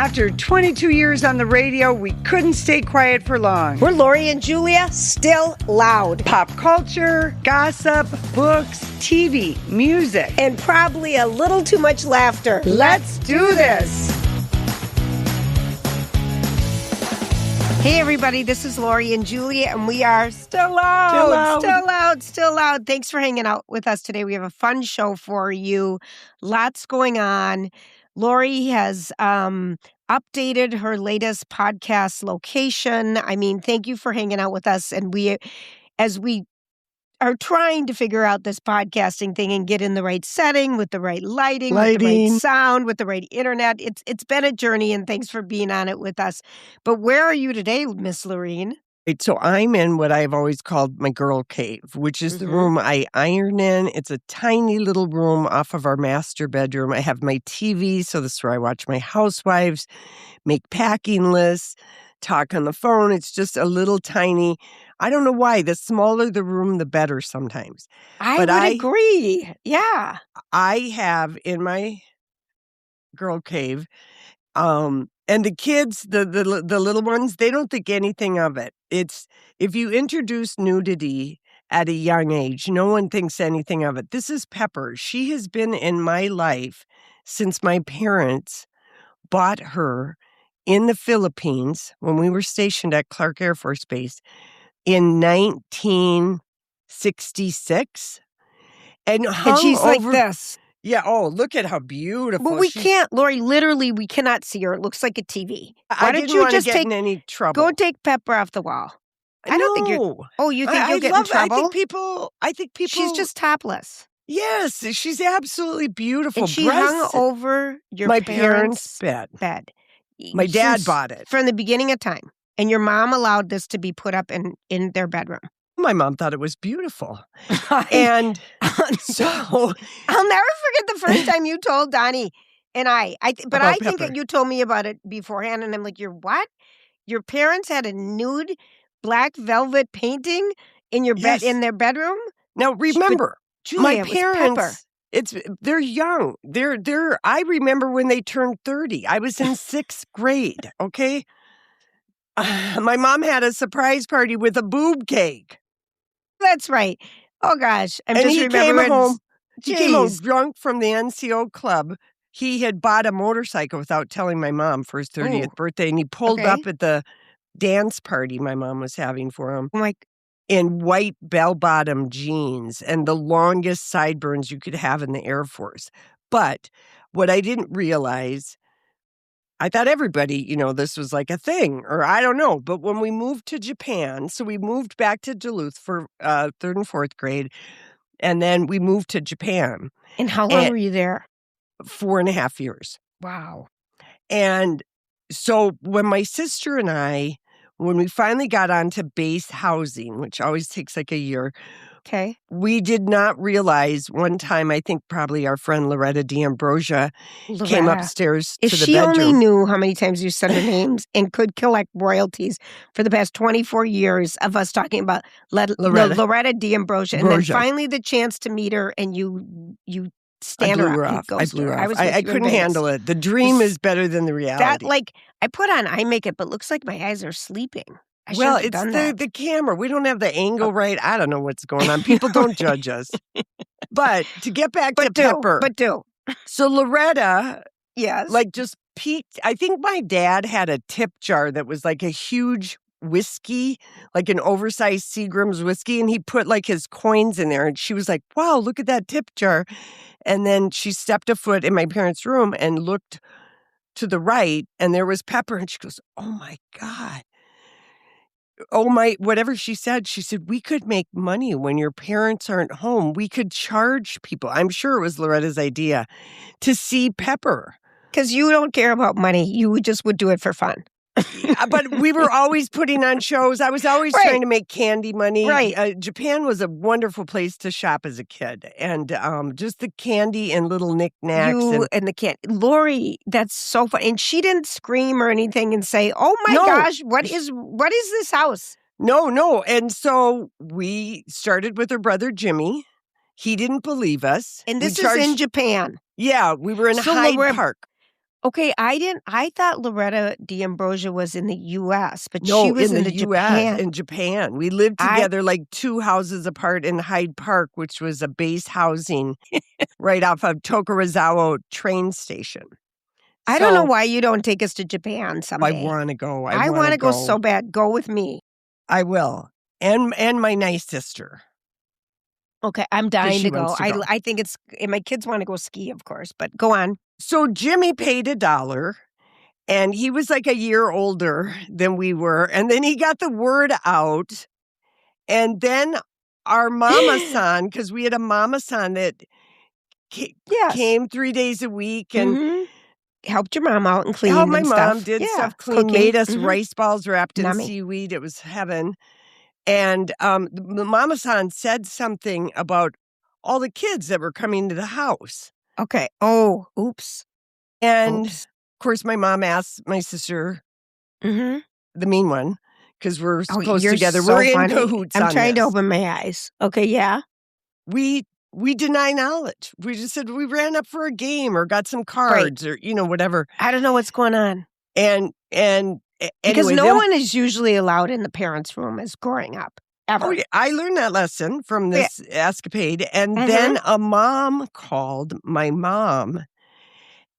After 22 years on the radio, we couldn't stay quiet for long. We're Lori and Julia, still loud. Pop culture, gossip, books, TV, music, and probably a little too much laughter. Let's do this. Hey, everybody, this is Lori and Julia, and we are still loud. Still loud. Thanks for hanging out with us today. We have a fun show for you. Lots going on. Lori has updated her latest podcast location. I mean, thank you for hanging out with us. And as we are trying to figure out this podcasting thing and get in the right setting with the right lighting. With the right sound, with the right internet. It's been a journey, and thanks for being on it with us. But where are you today, Miss Lorene? So I'm in what I've always called my girl cave, which is the room I iron in. It's a tiny little room off of our master bedroom. I have my TV, so this is where I watch my Housewives, make packing lists, talk on the phone. It's just a little tiny. I don't know why. The smaller the room, the better sometimes. I would agree. Yeah. I have in my girl cave, and the kids, the little ones, they don't think anything of it. It's if you introduce nudity at a young age, no one thinks anything of it. This is Pepper. She has been in my life since my parents bought her in the Philippines when we were stationed at Clark Air Force Base in 1966. And she's like this. Yeah. Oh, look at how beautiful. But we can't, Lori, literally, we cannot see her. It looks like a TV. I didn't want to get in any trouble. Go take Pepper off the wall. I don't think you're. Oh, you think you'll get in trouble? I think people. She's just topless. Yes, she's absolutely beautiful. And she hung over my parents' bed. My dad bought it. From the beginning of time. And your mom allowed this to be put up in their bedroom. My mom thought it was beautiful. And so I'll never forget the first time you told Donnie and I think that you told me about it beforehand. And I'm like, you're what? Your parents had a nude black velvet painting in your bed in their bedroom? Now remember, Julia, my parents, they're young. I remember when they turned 30. I was in 6th grade, okay? My mom had a surprise party with a boob cake. That's right. Oh, gosh. He came home drunk from the NCO club. He had bought a motorcycle without telling my mom for his 30th birthday, and he pulled up at the dance party my mom was having for him in white bell-bottom jeans and the longest sideburns you could have in the Air Force. But what I didn't realize, I thought everybody, this was like a thing, or I don't know. But when we moved to Japan, so we moved back to Duluth for 3rd and 4th grade, and then we moved to Japan. And how long were you there? 4.5 years. Wow. And so when my sister and I, when we finally got onto base housing, which always takes like a year, we did not realize one time, I think probably our friend Loretta D'Ambrosia came upstairs to the bedroom. She only knew how many times you said her names and could collect royalties for the past 24 years of us talking about Loretta D'Ambrosia. And then finally the chance to meet her and you stand her up. I blew her off. I couldn't handle it. The dream is better than the reality. I put on eye makeup, but looks like my eyes are sleeping. It's the camera. We don't have the angle right. I don't know what's going on. People don't judge us. But to get back to Pepper. So Loretta, just peeked. I think my dad had a tip jar that was like a huge whiskey, like an oversized Seagram's whiskey, and he put like his coins in there. And she was like, wow, look at that tip jar. And then she stepped a foot in my parents' room and looked to the right, and there was Pepper. And she goes, oh my God. Oh my, whatever she said, we could make money when your parents aren't home. We could charge people. I'm sure it was Loretta's idea to see Pepper. Because you don't care about money. You just would do it for fun. But we were always putting on shows. I was always trying to make candy money. Right. Japan was a wonderful place to shop as a kid. And just the candy and little knickknacks. And the candy. Lori, that's so fun. And she didn't scream or anything and say, oh my gosh, what is this house? No. And so we started with her brother, Jimmy. He didn't believe us. And this is in Japan. Yeah, we were in Hyde Park. Okay, I thought Loretta D'Ambrosia was in the U.S., but no, she was in the U.S. Japan. In Japan. We lived together like 2 houses apart in Hyde Park, which was a base housing right off of Tokorozawa train station. I don't know why you don't take us to Japan someday. I want to go. I want to go so bad. Go with me. I will. And my nice sister. Okay, I'm dying to go. I think my kids want to go ski, of course, but go on. So Jimmy paid $1, and he was like a year older than we were. And then he got the word out. And then our mama-san, because we had a mama-san that came 3 days a week and helped your mom out and cleaned helped my and mom, stuff. did stuff, clean, made us rice balls wrapped in seaweed. It was heaven. And the mama-san said something about all the kids that were coming to the house. Okay. Oh, oops. And, of course, my mom asked my sister, the mean one, because we're close together. So we're funny. in cahoots I'm on trying this. to open my eyes. Okay, yeah. We deny knowledge. We just said we ran up for a game or got some cards or, whatever. I don't know what's going on. And because anyway, no one is usually allowed in the parents' room as growing up. Ever. Oh, yeah. I learned that lesson from this escapade. And then a mom called my mom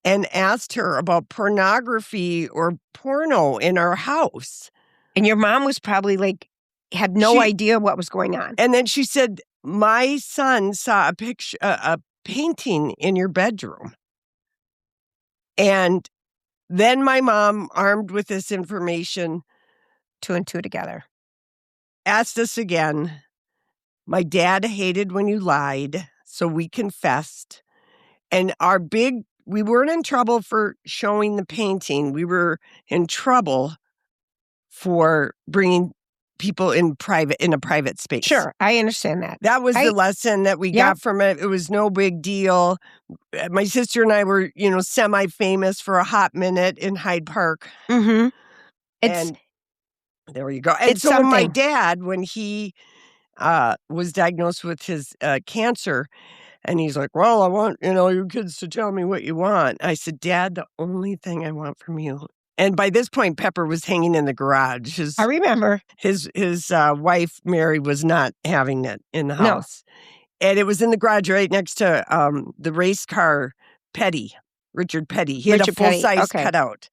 and asked her about pornography or porno in our house. And your mom was probably had no idea what was going on. And then she said, my son saw a painting in your bedroom. And then my mom, armed with this information, 2 and 2 together, asked us again. My dad hated when you lied, so we confessed. And we weren't in trouble for showing the painting. We were in trouble for bringing people in a private space. Sure, I understand that. That was the lesson that we got from it. It was no big deal. My sister and I were, semi-famous for a hot minute in Hyde Park. Mm-hmm. And there you go. And so my dad, when he was diagnosed with his cancer, and he's like, well, I want, your kids to tell me what you want. I said, Dad, the only thing I want from you. And by this point, Pepper was hanging in the garage. I remember. His wife, Mary, was not having it in the house. No. And it was in the garage right next to the race car Richard Petty. He had a full-size cutout.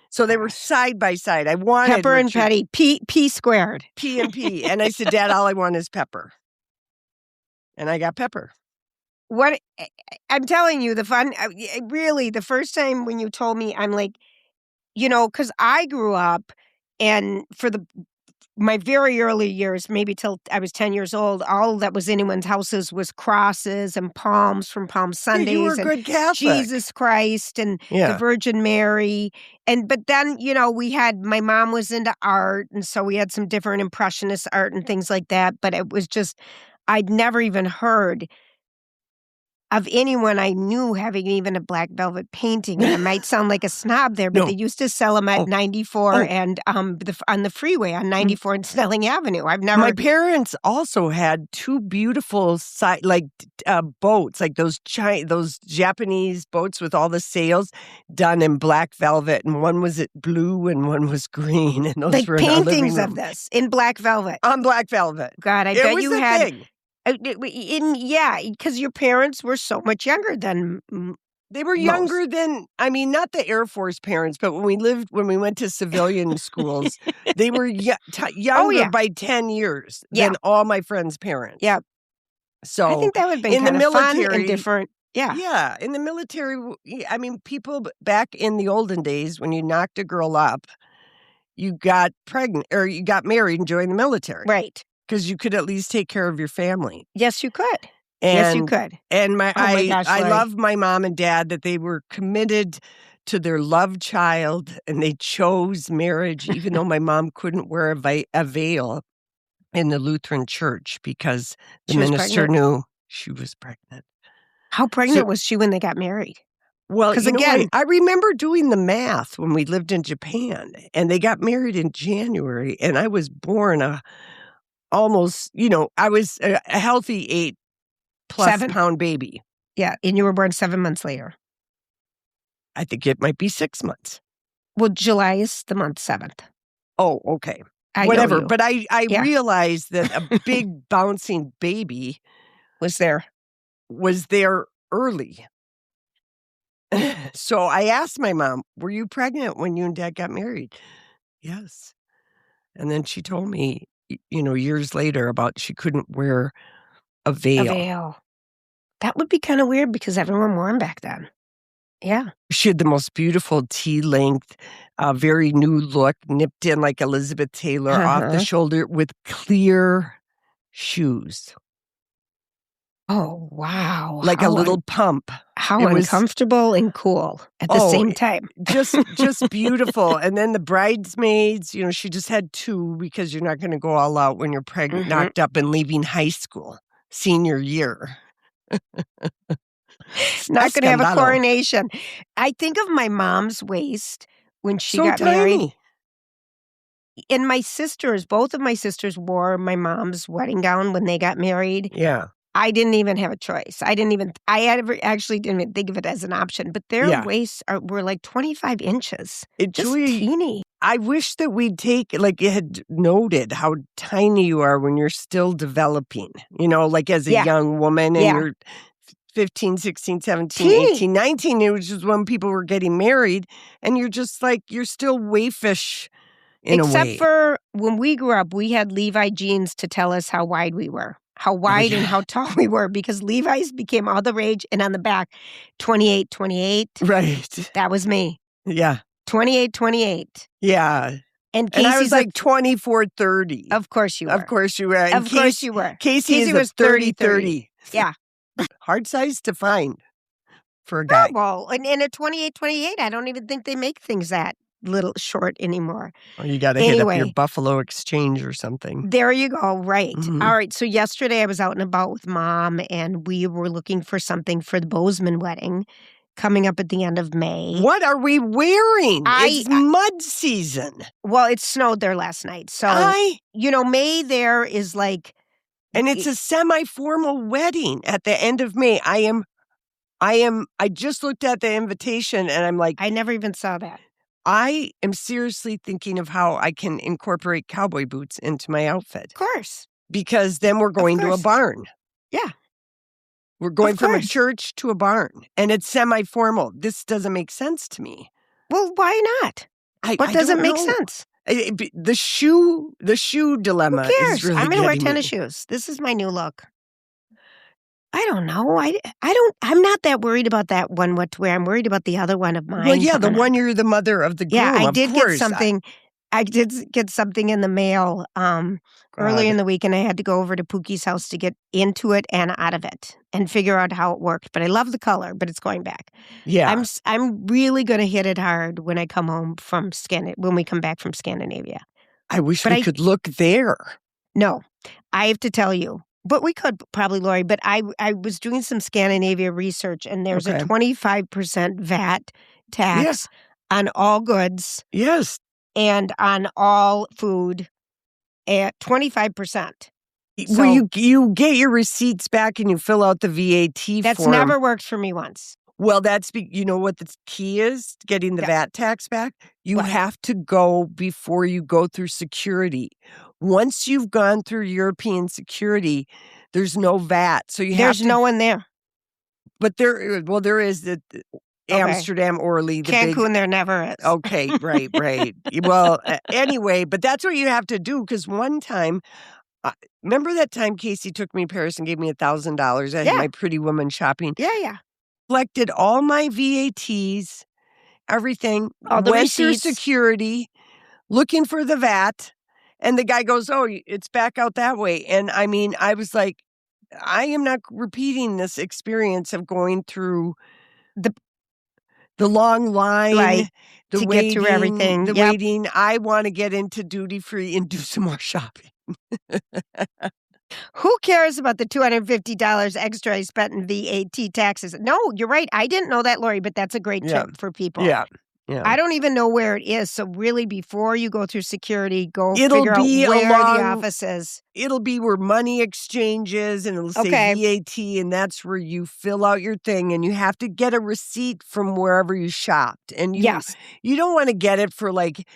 So they were side by side. I wanted Pepper and Petty, P squared. P and P. And I said, Dad, all I want is Pepper. And I got Pepper. What I'm telling you, the first time when you told me, I'm like, because I grew up and for my very early years, maybe till I was 10 years old, all that was in anyone's houses was crosses and palms from Palm Sundays. You were a good Catholic. Jesus Christ and the Virgin Mary. But then, my mom was into art. And so we had some different impressionist art and things like that. But it was just, I'd never even heard of anyone I knew having even a black velvet painting. And it might sound like a snob there, but they used to sell them at 94 and on the freeway on 94 and Snelling Avenue. My parents also had 2 beautiful boats, like those Japanese boats with all the sails done in black velvet, and one was blue and one was green, and those were paintings of this in black velvet. On black velvet. God, I bet you had. Because your parents were so much younger than they were younger than, not the Air Force parents, but when we went to civilian schools, they were younger by 10 years than all my friends' parents. Yeah. So I think that would have been kind of fun and different. Yeah. Yeah. In the military, people back in the olden days, when you knocked a girl up, you got pregnant or you got married and joined the military. Right. Because you could at least take care of your family. Yes, you could. Yes, you could. And I love my mom and dad that they were committed to their love child and they chose marriage, even though my mom couldn't wear a veil in the Lutheran church because the minister knew she was pregnant. How pregnant was she when they got married? Well, because again, I remember doing the math when we lived in Japan and they got married in January and I was born almost, I was a healthy 8+ pound baby. Yeah, and you were born 7 months later. I think it might be 6 months. Well, July is the month 7th. Oh, okay. Whatever. But I realized that a big bouncing baby was there early. So I asked my mom, were you pregnant when you and Dad got married? Yes. And then she told me, years later about she couldn't wear a veil. That would be kind of weird because everyone wore them back then. Yeah. She had the most beautiful T-length, very new look, nipped in like Elizabeth Taylor off the shoulder with clear shoes. Oh, wow. Like a little pump. How uncomfortable and cool at the same time. just beautiful. And then the bridesmaids, she just had 2 because you're not going to go all out when you're pregnant, knocked up and leaving high school, senior year. Not going to have a coronation. I think of my mom's waist when she got married. And my sisters, both of my sisters wore my mom's wedding gown when they got married. Yeah. I didn't even have a choice. I actually didn't even think of it as an option. But their waists were like 25 inches. Just teeny. I wish that we'd it had noted how tiny you are when you're still developing, like as a young woman and you're 15, 16, 17, 18, 19, which is when people were getting married. And you're just you're still waifish in a way. Except for when we grew up, we had Levi jeans to tell us how wide we were. How wide and how tall we were, because Levi's became all the rage. And on the back, 28, 28. Right. That was me. Yeah. 28, 28. Yeah. And I was 24, 30. Of course you were. Of course you were. And of course you were. Casey was 30, 30. Yeah. Hard size to find for a guy. Well, and in a 28, 28, I don't even think they make things that little short anymore. Well, you got to hit up your Buffalo Exchange or something. There you go. Right. Mm-hmm. All right. So yesterday I was out and about with Mom, and we were looking for something for the Bozeman wedding coming up at the end of May. What are we wearing? It's mud season. Well, it snowed there last night. So, May there is and it's a semi-formal wedding at the end of May. I just looked at the invitation and I'm like, I never even saw that. I am seriously thinking of how I can incorporate cowboy boots into my outfit. Of course. Because then we're going to a barn. Yeah. We're going from a church to a barn. And it's semi-formal. This doesn't make sense to me. Well, why not? What doesn't make sense? The shoe dilemma. Who cares? Is really I'm going to wear tennis shoes. This is my new look. I don't know. I'm not that worried about that one, what to wear. I'm worried about the other one of mine. Well, yeah, the one you're the mother of the groom. Yeah, I did get something. I did get something in the mail earlier in the week, and I had to go over to Pookie's house to get into it and out of it and figure out how it worked. But I love the color, but it's going back. Yeah. I'm really going to hit it hard when I come home from when we come back from Scandinavia. I wish we could look there. No, I have to tell you. But we could probably, Lori. But I was doing some Scandinavia research, and there's a 25% VAT tax on all goods. Yes. And on all food at 25%. So, you get your receipts back and you fill out the VAT form. That's never worked for me once. Well, you know what the key is? Getting the VAT tax back? You have to go before you go through security. Once you've gone through European security, there's no VAT. So there's no one there. But there is the Amsterdam, Orly. Cancun, there never is. Okay, right. Well, anyway, but that's what you have to do, because one time, remember that time Casey took me to Paris and gave me $1,000? I had my Pretty Woman shopping. Yeah. Collected all my VATs, everything. All the went through receipts. Security, looking for the VAT, and the guy goes, "Oh, it's back out that way." And I mean, I was like, I am not repeating this experience of going through the long line, the to waiting, get through everything. The waiting. I want to get into duty free and do some more shopping. Who cares about the $250 extra I spent in VAT taxes? No, you're right. I didn't know that, Lori, but that's a great tip for people. Yeah. Yeah. I don't even know where it is. So really, before you go through security, figure out where the office is. It'll be where money exchanges, and it'll say VAT, and that's where you fill out your thing, and you have to get a receipt from wherever you shopped. And you don't want to get it for like,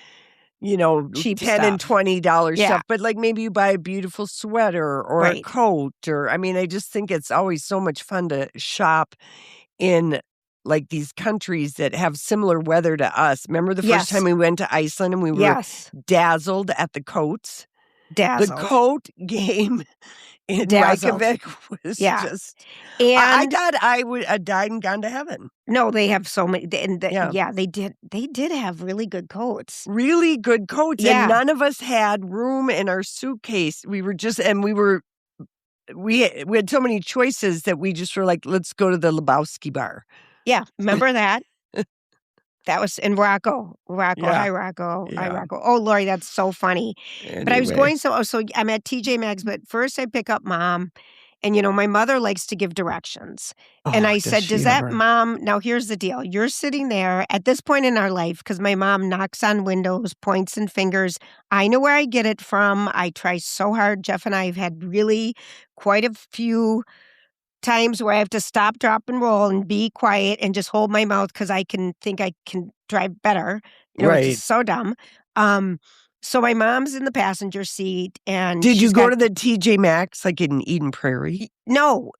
cheap $10 stuff. and $20 stuff, but like maybe you buy a beautiful sweater or a coat, or I just think it's always so much fun to shop in like these countries that have similar weather to us. Remember the first time we went to Iceland and we were dazzled at the coats? The coat game in Reykjavik was just... And I thought I would have died and gone to heaven. No, they have so many. They did. They did have really good coats. Really good coats. Yeah. And none of us had room in our suitcase. We were just... And we had so many choices that we just were like, let's go to the Lebowski bar. Yeah, remember that? That was in Rocco. Hi, Rocco. Yeah. Hi, Rocco. Oh, Lori, that's so funny. Anyway. But I was going so I'm at TJ Maxx, but first I pick up Mom. And, my mother likes to give directions. And I said, does that Mom, now here's the deal. You're sitting there at this point in our life, because my mom knocks on windows, points and fingers. I know where I get it from. I try so hard. Jeff and I have had really quite a few times where I have to stop, drop, and roll and be quiet and just hold my mouth because I can drive better. It's so dumb. So my mom's in the passenger seat, and did you go to the TJ Maxx like in Eden Prairie? No,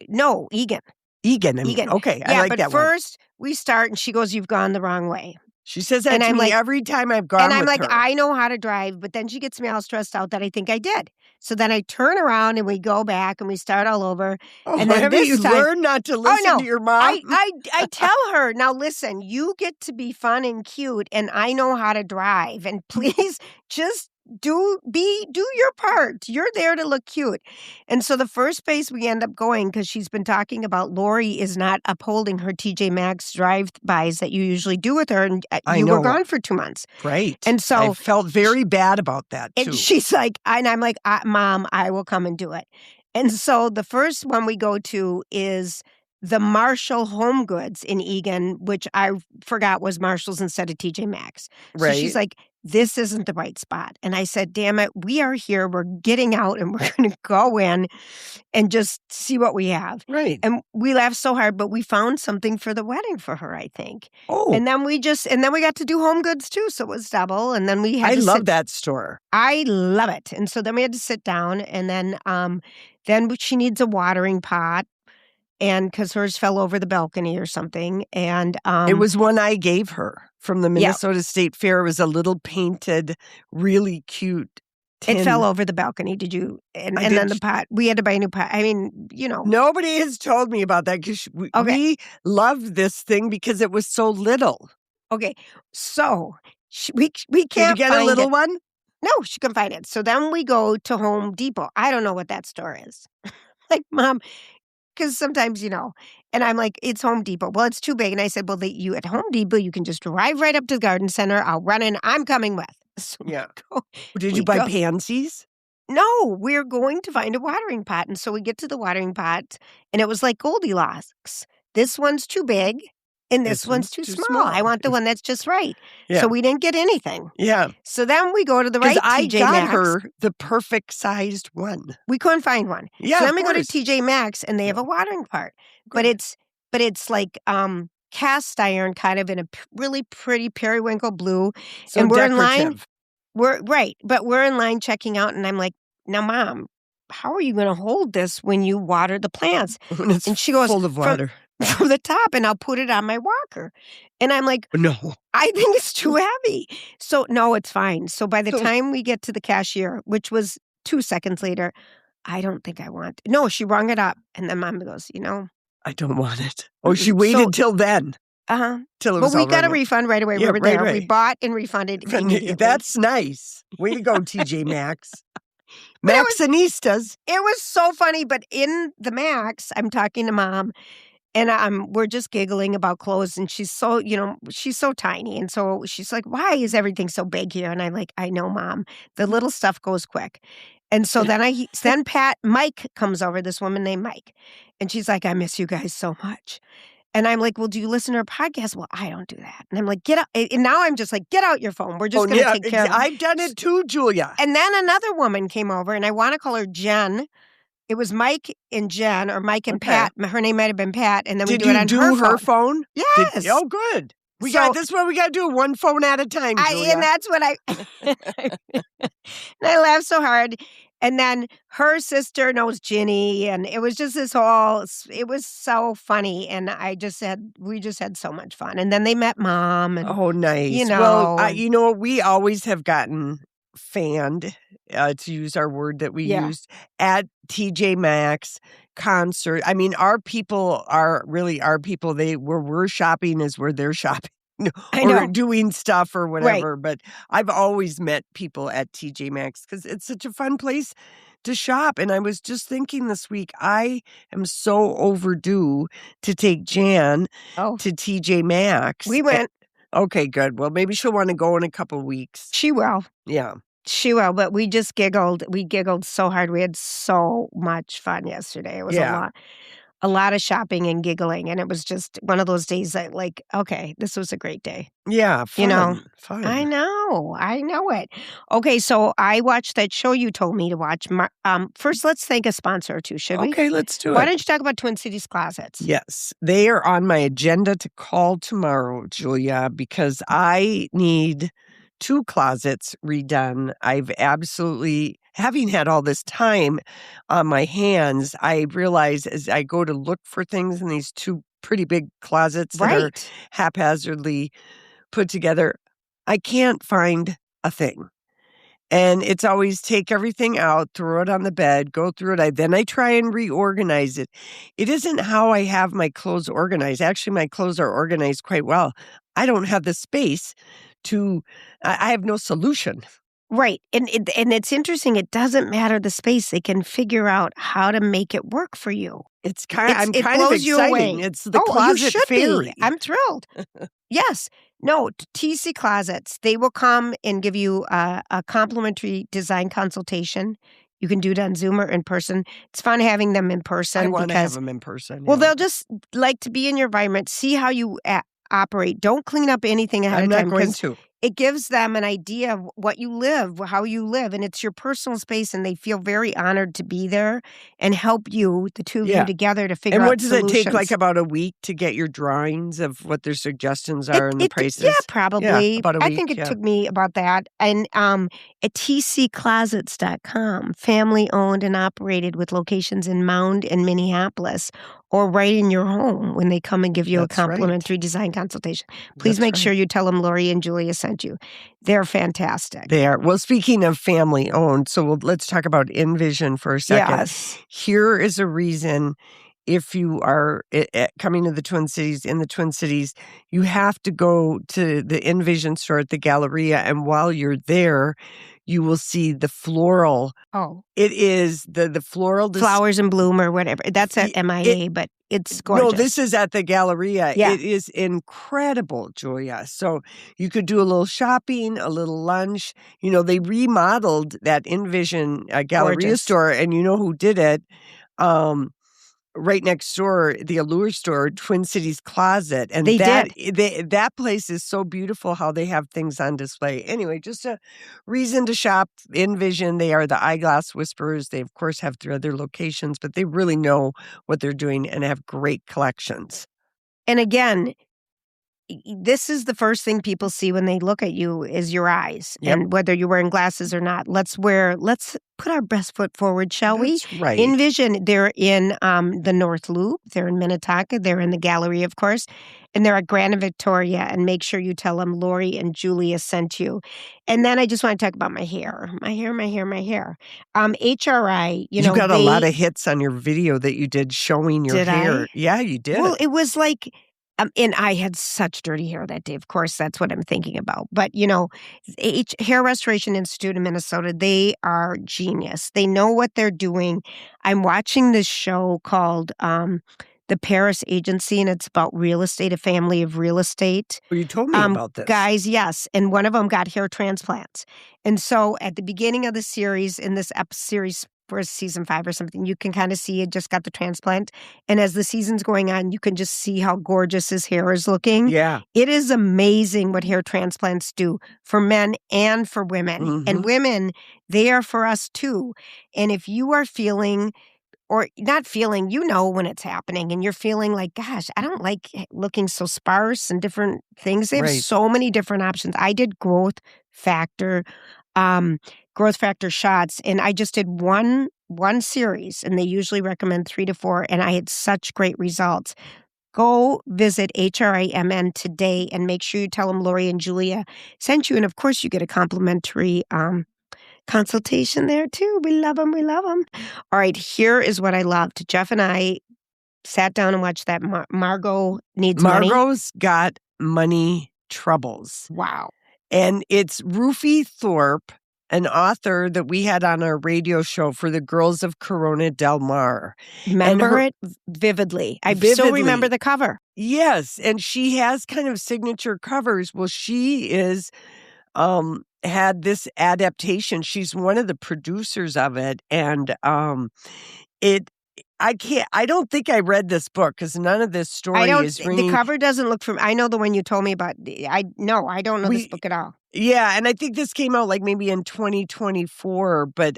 Egan. Egan. Okay, yeah, I like that one. But first we start, and she goes, "You've gone the wrong way." She says that to me every time I've gone. And I'm like, her. I know how to drive, but then she gets me all stressed out that I think I did. So then I turn around and we go back and we start all over. Oh, and then you learn not to listen to your mom? I tell her, now listen, you get to be fun and cute, and I know how to drive. And please just do your part. You're there to look cute. And so the first place we end up going, because she's been talking about Lori is not upholding her TJ Maxx drive-bys that you usually do with her, and you were gone for 2 months. Right. And so I felt very bad about that too. And she's like, and I'm like, Mom, I will come and do it. And so the first one we go to is the Marshall Home Goods in Egan, which I forgot was Marshall's instead of TJ Maxx. So she's like, this isn't the right spot. And I said, damn it, we are here. We're getting out and we're going to go in and just see what we have. Right. And we laughed so hard, but we found something for the wedding for her, I think. Oh. And then we got to do Home Goods too. So it was double. And then we had I love that store. I love it. And so then we had to sit down, and then she needs a watering pot. And because hers fell over the balcony or something. And it was one I gave her from the Minnesota State Fair. It was a little painted, really cute tin. It fell over the balcony. Did you? And then the pot, we had to buy a new pot. I mean, Nobody has told me about that because we loved this thing because it was so little. Okay. So we can't Did you get a little one? No, she couldn't find it. So then we go to Home Depot. I don't know what that store is. Like, Mom... Because sometimes, and I'm like, it's Home Depot. Well, it's too big. And I said, well, you at Home Depot, you can just drive right up to the garden center. I'll run in. I'm coming with. So Did you buy pansies? No, we're going to find a watering pot. And so we get to the watering pot, and it was like Goldilocks. This one's too big, and this one's too small. I want the one that's just right. Yeah. So we didn't get anything. Yeah. So then we go to the right TJ Maxx. I got her the perfect sized one. We couldn't find one. Yeah. So then we go to TJ Maxx, and they have a watering pot. But it's like cast iron, kind of in a really pretty periwinkle blue. So and we're decorative. in line. But we're in line checking out, and I'm like, now, Mom, how are you going to hold this when you water the plants? And she goes, full of water. From the top, and I'll put it on my walker. And I'm like, no, I think it's too heavy. So no, it's fine. So by the time we get to the cashier, which was 2 seconds later, I don't think I want. No, she rung it up, and then Mom goes, I don't want it. Oh, she waited till then. Till it was. Well, we got a refund right away. Yeah, we were there. Right. We bought and refunded immediately. That's nice. Way to go, TJ Maxx. Maxxanistas. It was so funny, but in the Max, I'm talking to Mom. And we're just giggling about clothes, and she's so, she's so tiny. And so she's like, why is everything so big here? And I'm like, I know, Mom. The little stuff goes quick. And so then Mike comes over, this woman named Mike. And she's like, I miss you guys so much. And I'm like, well, do you listen to her podcast? Well, I don't do that. And I'm like, get out. And now I'm just like, get out your phone. We're just going to take care of it. I've done it too, Julia. And then another woman came over, and I want to call her Jen. It was Mike and Jen, or Mike and Pat. Her name might have been Pat. And then we do it on her phone. Yes. Oh, good. This is what we got to do, one phone at a time, Julia. And that's what and I laughed so hard. And then her sister knows Ginny, and it was just it was so funny. And we just had so much fun. And then they met Mom. And, oh, nice. Well, we always have gotten fanned, to use our word that we used, at TJ Maxx concert. I mean, our people are really our people. Where we're shopping is where they're shopping. Or doing stuff or whatever. Right. But I've always met people at TJ Maxx because it's such a fun place to shop. And I was just thinking this week, I am so overdue to take Jan to TJ Maxx. We went. Okay, good. Well, maybe she'll want to go in a couple of weeks. She will. Yeah. She will, but we just giggled. We giggled so hard. We had so much fun yesterday. It was a lot of shopping and giggling, and it was just one of those days that, like, okay, this was a great day. Yeah, fun. Fun. I know it. Okay, so I watched that show you told me to watch. First, let's thank a sponsor or two, should we? Okay, let's do it. Why don't you talk about Twin Cities Closets? Yes, they are on my agenda to call tomorrow, Julia, because I need 2 closets redone. I've absolutely, having had all this time on my hands, I realize as I go to look for things in these 2 pretty big closets that are haphazardly put together, I can't find a thing. And it's always take everything out, throw it on the bed, go through it. Then I try and reorganize it. It isn't how I have my clothes organized. Actually, my clothes are organized quite well. I don't have the space I have no solution. Right. And it's interesting. It doesn't matter the space. They can figure out how to make it work for you. I'm kind of exciting. It's the closet fairy. Be. I'm thrilled. Yes. No, TC Closets. They will come and give you a complimentary design consultation. You can do it on Zoom or in person. It's fun having them in person. I want to have them in person. Well, they'll just like to be in your environment, see how you operate. Don't clean up anything ahead of time. I'm not going to. It gives them an idea of what you live, how you live, and it's your personal space, and they feel very honored to be there and help you, the two of you together, to figure out solutions. And what does it take, like about a week to get your drawings of what their suggestions are and the prices? Yeah, probably. Yeah, about a week, I think it took me about that. And at tcclosets.com, family-owned and operated with locations in Mound and Minneapolis, or right in your home when they come and give you a complimentary design consultation. Please make sure you tell them Lori and Julia sent you. They're fantastic. They are. Well, speaking of family-owned, so let's talk about InVision for a second. Yes. Here is a reason, if you are coming to the Twin Cities, you have to go to the InVision store at the Galleria, and while you're there, you will see the floral. Oh. It is the floral. Flowers in Bloom or whatever. That's at MIA, but it's gorgeous. No, this is at the Galleria. Yeah. It is incredible, Julia. So you could do a little shopping, a little lunch. They remodeled that InVision Galleria store, and you know who did it? Right next door, the Allure store, Twin Cities Closet. And that place is so beautiful how they have things on display. Anyway, just a reason to shop InVision. They are the eyeglass whisperers. They, of course, have their other locations, but they really know what they're doing and have great collections. And again, this is the first thing people see when they look at you is your eyes. Yep. And whether you're wearing glasses or not, let's put our best foot forward, shall we? That's right. InVision, they're in the North Loop. They're in Minnetonka. They're in the Gallery, of course. And they're at Grand and Victoria. And make sure you tell them Lori and Julia sent you. And then I just want to talk about my hair. HRI, you got a lot of hits on your video that you did showing your hair. Yeah, you did. Well, it was like... and I had such dirty hair that day. Of course, that's what I'm thinking about. But, Hair Restoration Institute in Minnesota, they are genius. They know what they're doing. I'm watching this show called The Paris Agency, and it's about real estate, a family of real estate. Well, you told me about this. Guys, yes. And one of them got hair transplants. And so at the beginning of the series, in this series for season 5 or something, you can kind of see it just got the transplant. And as the season's going on, you can just see how gorgeous his hair is looking. Yeah. It is amazing what hair transplants do for men and for women. Mhm. And women, they are for us too. And if you are feeling or not feeling, you know when it's happening and you're feeling like, gosh, I don't like looking so sparse and different things. They have Right. so many different options. I did growth factor shots, and I just did one series, and they usually recommend 3 to 4, and I had such great results. Go visit HRIMN today and make sure you tell them Lori and Julia sent you. And of course, you get a complimentary consultation there too. We love them. We love them. All right. Here is what I loved. Jeff and I sat down and watched that Margot Needs Money. Margot's Got Money Troubles. Wow. And it's Rufy Thorpe, an author that we had on our radio show for the Girls of Corona Del Mar. Remember it vividly. I still remember the cover. Yes. And she has kind of signature covers. Well, she is had this adaptation. She's one of the producers of it. And I don't think I read this book because none of this story is ringing. The cover doesn't look from, I know the one you told me about. I don't know this book at all. Yeah, and I think this came out like maybe in 2024, but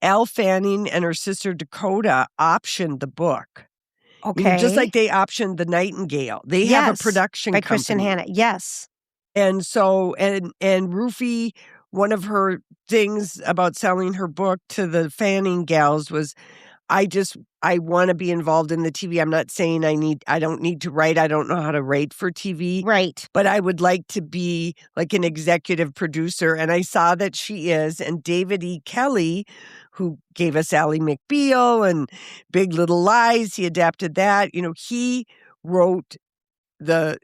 Elle Fanning and her sister Dakota optioned the book. Okay. You know, just like they optioned The Nightingale. They have a production by company. Kristen Hanna. Yes. And so, and Rufy, one of her things about selling her book to the Fanning gals was, I want to be involved in the TV. I'm not saying I don't need to write. I don't know how to write for TV. Right. But I would like to be like an executive producer. And I saw that she is. And David E. Kelly, who gave us Ally McBeal and Big Little Lies, he adapted that. You know, he wrote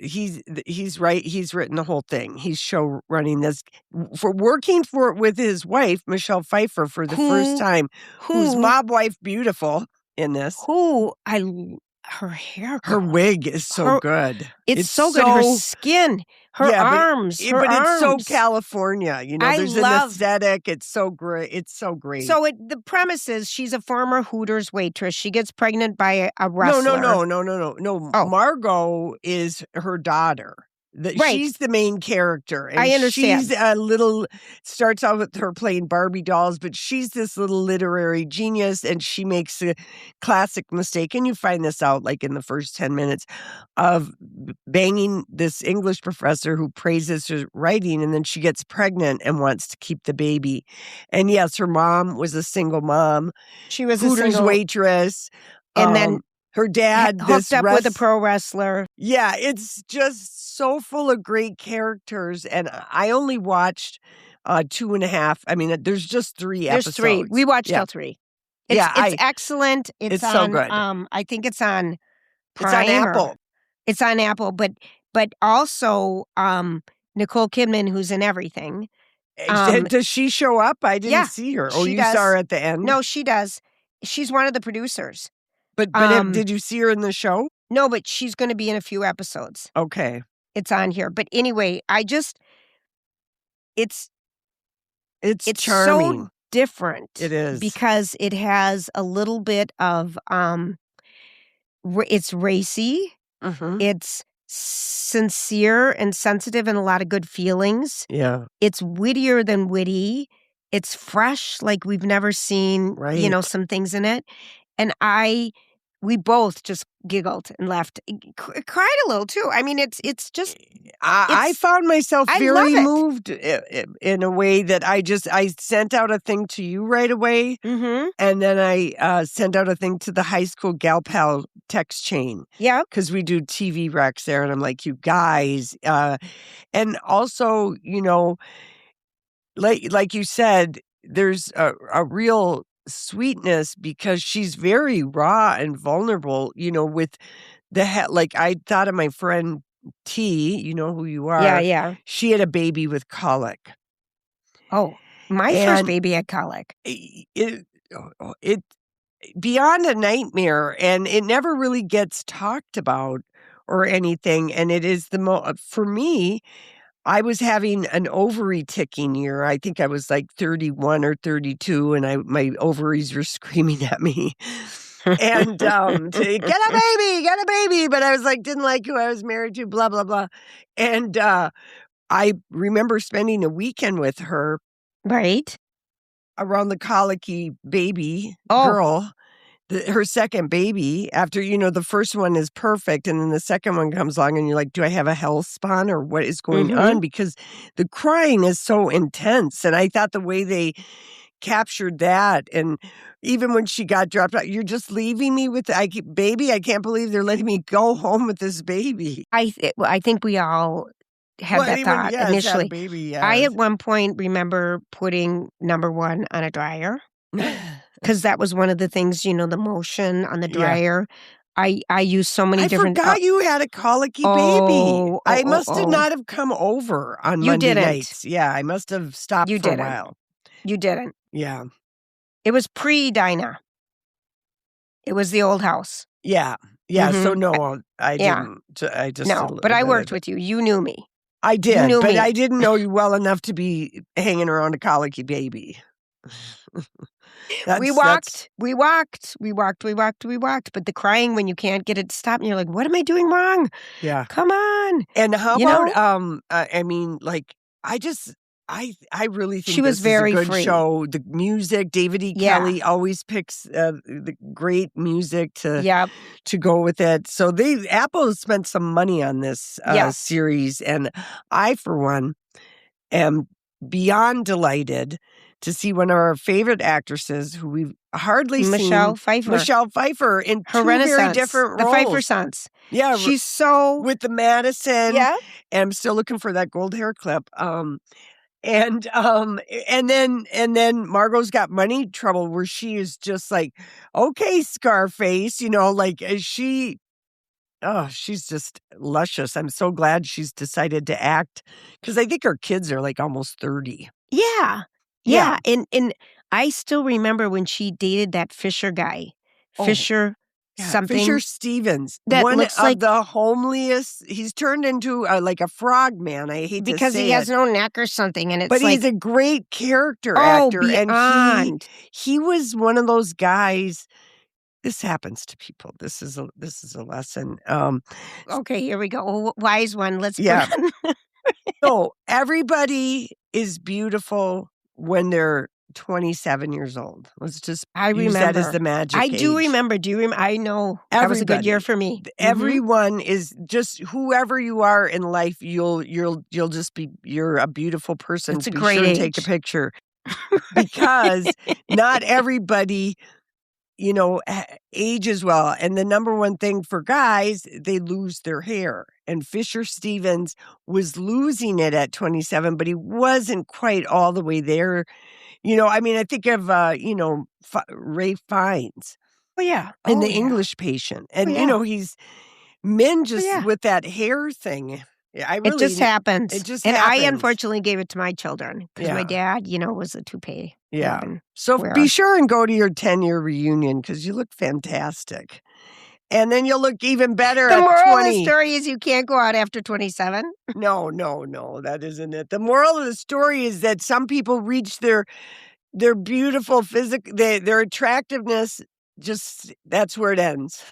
he's written the whole thing. He's show running this with his wife, Michelle Pfeiffer, for the first time, who's Mob Wife Beautiful in this. Her hair, her wig is so good. It's so good. Her skin, her arms, but it's so California. You know, there's an aesthetic. It's so great. It's so great. So the premise is she's a former Hooters waitress. She gets pregnant by a wrestler. No. Oh. Margot is her daughter. She's the main character. And I understand. She's starts out with her playing Barbie dolls, but she's this little literary genius, and she makes a classic mistake. And you find this out like in the first 10 minutes of banging this English professor who praises her writing, and then she gets pregnant and wants to keep the baby. And yes, her mom was a single mom. She was Hooters a single waitress. And then her dad hooked up with a pro wrestler. Yeah, it's just so full of great characters. And I only watched 2.5. I mean, there's just 3 episodes. There's 3. We watched all 3. It's excellent. It's on, so good. I think it's on Prime. It's on Apple. It's on Apple, but also Nicole Kidman, who's in everything. Does she show up? I didn't see her. Oh, you saw her at the end? No, she does. She's one of the producers. But did you see her in the show? No, but she's going to be in a few episodes. Okay. It's on here. But anyway, it's charming. So different. It is. Because it has a little bit of, it's racy. Mm-hmm. It's sincere and sensitive and a lot of good feelings. Yeah. It's wittier than witty. It's fresh, like we've never seen, some things in it. And we both just giggled and laughed, cried a little too. I mean, it's just. I found myself very moved in a way that I sent out a thing to you right away, and then I sent out a thing to the high school gal pal text chain. Yeah, because we do TV recs there, and I'm like, you guys, and also, like you said, there's a real sweetness because she's very raw and vulnerable, with like I thought of my friend T, you know who you are. Yeah. She had a baby with colic. Oh, my first baby had colic. It beyond a nightmare, and it never really gets talked about or anything. And it is for me, I was having an ovary ticking year. I think I was like 31 or 32, and my ovaries were screaming at me. And to get a baby. But I was like, didn't like who I was married to, blah, blah, blah. And I remember spending a weekend with her. Right. Around the colicky baby girl. Her second baby, after, the first one is perfect, and then the second one comes along, and you're like, do I have a health spawn, or what is going on? Because the crying is so intense, and I thought the way they captured that, and even when she got dropped out, you're just leaving me with baby. I can't believe they're letting me go home with this baby. I think we all had that thought initially. Baby, yes. I at one point remember putting number one on a dryer. Because that was one of the things, the motion on the dryer. I used so many different... I forgot you had a colicky baby. I must not have come over on Monday nights. Yeah, I must have stopped for a while. You didn't. Yeah. It was pre-Dinah. It was the old house. Yeah. Yeah, so no, I didn't. I just... No, but I worked with you. You knew me. I did, but I didn't know you well enough to be hanging around a colicky baby. We walked, but the crying when you can't get it to stop, and you're like, what am I doing wrong? Yeah. Come on. And how about, I really think she was very is a good free. show. The music, David E. Kelly always picks the great music to go with it. So Apple spent some money on this series, and I, for one, am beyond delighted to see one of our favorite actresses who we've hardly seen. Michelle Pfeiffer in her two very different roles. The Pfeiffer sons. Yeah. She's so... With the Madison. Yeah. And I'm still looking for that gold hair clip. And then Margot's Got Money Trouble, where she is just like, okay, Scarface, she's just luscious. I'm so glad she's decided to act, because I think her kids are like almost 30. Yeah. And I still remember when she dated that Fisher guy. Fisher Stevens. That one looks of like the homeliest. He's turned into like a frog man. I hate to say it. Because he has no neck or something. And but he's a great character actor. Beyond. And he was one of those guys. This happens to people. This is a lesson. Okay, here we go. Wise one. Let's So everybody is beautiful when they're 27 years old. Let's just use that as the magic age. do remember. Do you remember? I know. That was a good year for me. Everyone is just whoever you are in life. You'll just be. You're a beautiful person. It's a great age. Take a picture, because not everybody, ages well. And the number one thing for guys, they lose their hair. And Fisher Stevens was losing it at 27, but he wasn't quite all the way there. I think of, Ray Fiennes. Oh, yeah. And The English Patient. And, he's men just with that hair thing. It just happens. happens. I unfortunately gave it to my children because my dad, was a toupee. Yeah. So be sure and go to your 10-year reunion, because you look fantastic. And then you'll look even better at 20. The moral of the story is you can't go out after 27. No, that isn't it. The moral of the story is that some people reach their beautiful their attractiveness, just that's where it ends.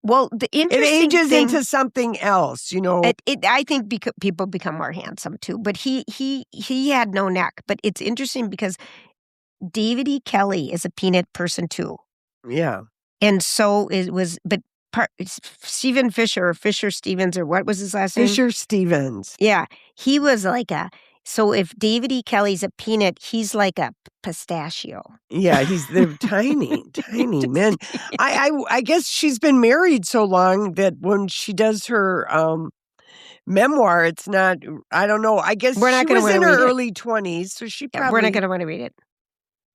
Well, the interesting it ages into something else, I think people become more handsome too. But he had no neck. But it's interesting because David E. Kelly is a peanut person too. Yeah. And so it was, but Stephen Fisher, or Fisher Stevens, or what was his last name? Fisher Stevens. Yeah. He was like so if David E. Kelly's a peanut, he's like a pistachio. Yeah, they're tiny men. I guess she's been married so long that when she does her memoir, it's not, I don't know. I guess she was in her early 20s, so she probably... we're not going to want to read it.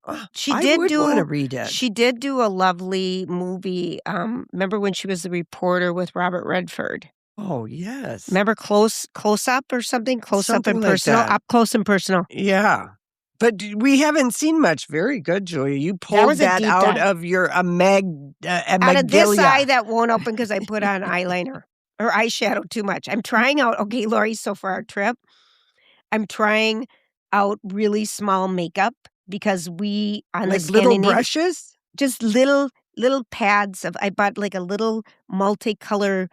I would want to read it. She did do a lovely movie. Remember when she was the reporter with Robert Redford? Oh, yes. Remember Close Up or something? Close something Up and like Personal? that. Up Close and Personal. Yeah. But we haven't seen much. Very good, Julia. You pulled that out of your out of this eye that won't open because I put on eyeliner or eyeshadow too much. I'm trying out. Okay, Lori, so for our trip, I'm trying out really small makeup because we on like the little brushes, just little pads of. I bought like a little multicolor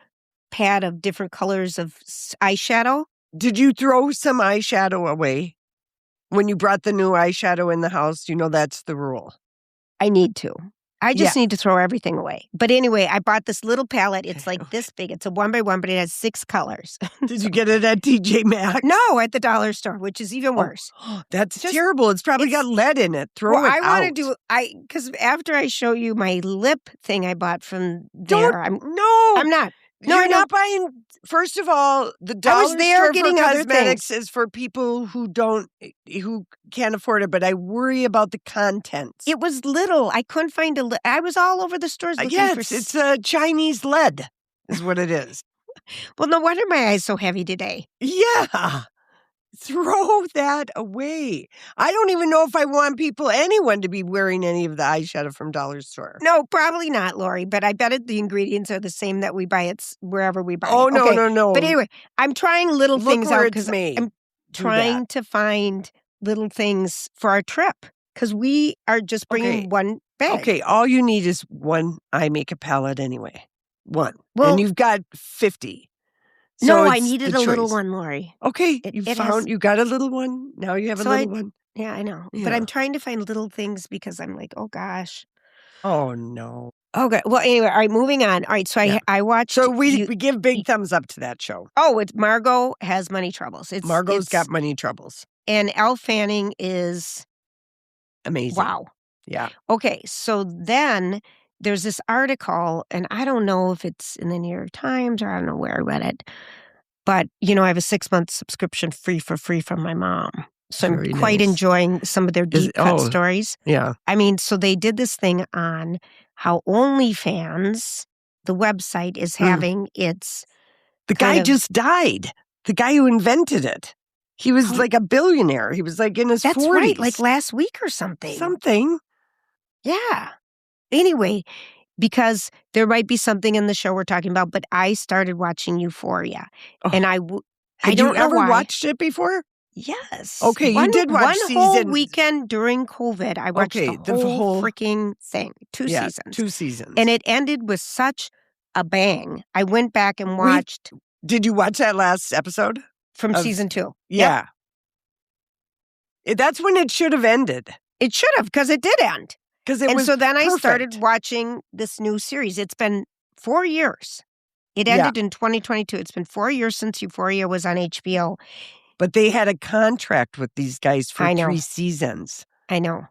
pad of different colors of eyeshadow. Did you throw some eyeshadow away when you brought the new eyeshadow in the house? You know that's the rule. I need to. I just need to throw everything away. But anyway, I bought this little palette. It's like this big. It's a 1x1, but it has 6 colors. Did you get it at TJ Maxx? No, at the dollar store, which is even worse. That's just terrible. It's probably got lead in it. Throw it out. I want to do, because after I show you my lip thing I bought from there, I'm not. No, you're not buying. First of all, the dollar store getting for other cosmetics things. is for people who can't afford it. But I worry about the contents. It was little. I couldn't find I was all over the stores looking for. It's a Chinese lead, is what it is. Well, no wonder my eye's so heavy today. Yeah. Throw that away. I don't even know if I want anyone to be wearing any of the eyeshadow from dollar store. No, probably not, Lori, but I bet the ingredients are the same that we buy it wherever we buy it. Oh, no. But anyway, I'm trying little things out because I'm trying to find little things for our trip because we are just bringing one bag. Okay, all you need is one eye makeup palette anyway. One. Well, and you've got 50. So I needed a little one, Lori. Okay, you got a little one. Now you have a little one. Yeah, I know. Yeah. But I'm trying to find little things because I'm like, oh gosh. Oh no. Okay. Well, anyway, all right, moving on. All right, so I watched. So we give big thumbs up to that show. Oh, it's Margot has money troubles. Margot's got money troubles. And Elle Fanning is amazing. Wow. Yeah. Okay, so then there's this article, and I don't know if it's in the New York Times or I don't know where I read it, but, I have a 6-month subscription free from my mom. So I'm quite enjoying some of their deep cut stories. Yeah. I mean, so they did this thing on how OnlyFans, the website, is having its... The guy just died. The guy who invented it. He was like a billionaire. He was like in his 40s. That's right, like last week or something. Something. Yeah. Anyway, because there might be something in the show we're talking about, but I started watching Euphoria. And I don't Had you ever watched it before? Yes. Okay, you did watch one whole weekend during COVID. I watched the whole freaking thing. 2 seasons. 2 seasons. And it ended with such a bang. I went back and watched. Did you watch that last episode? From season 2. Yeah. That's when it should have ended. It should have, because it did end. So then I started watching this new series. It's been 4 years. It ended in 2022. It's been 4 years since Euphoria was on HBO. But they had a contract with these guys for 3 seasons. I know.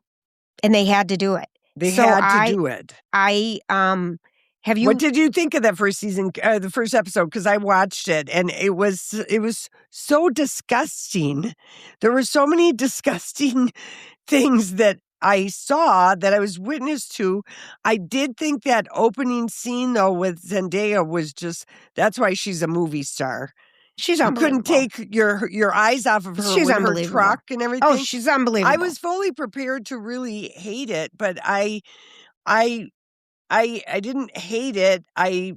And they had to do it. They had to do it. What did you think of that first season, the first episode? Because I watched it, and it was so disgusting. There were so many disgusting things that I saw, that I was witness to. I did think that opening scene, though, with Zendaya was that's why she's a movie star. She's unbelievable. You couldn't take your eyes off of her with her truck and everything. Oh, she's unbelievable. I was fully prepared to really hate it, but I didn't hate it. I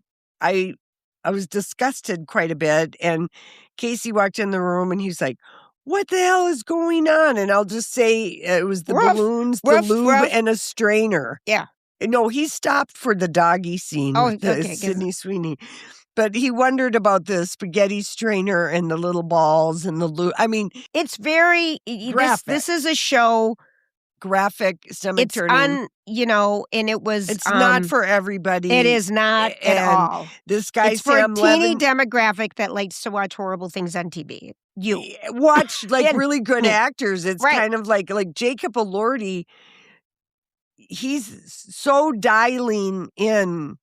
was disgusted quite a bit. And Casey walked in the room and he's like, "What the hell is going on?" And I'll just say it was the balloons, the lube, and a strainer. Yeah. No, he stopped for the doggy scene with Sydney Sweeney. But he wondered about the spaghetti strainer and the little balls and the lube. I mean, it's very graphic. This is a show. Graphic stomach it's turning. And it was. It's not for everybody. It is not at all. This guy, it's for a teeny demographic that likes to watch horrible things on TV. You watch really good actors. It's kind of like Jacob Elordi. He's so dialing in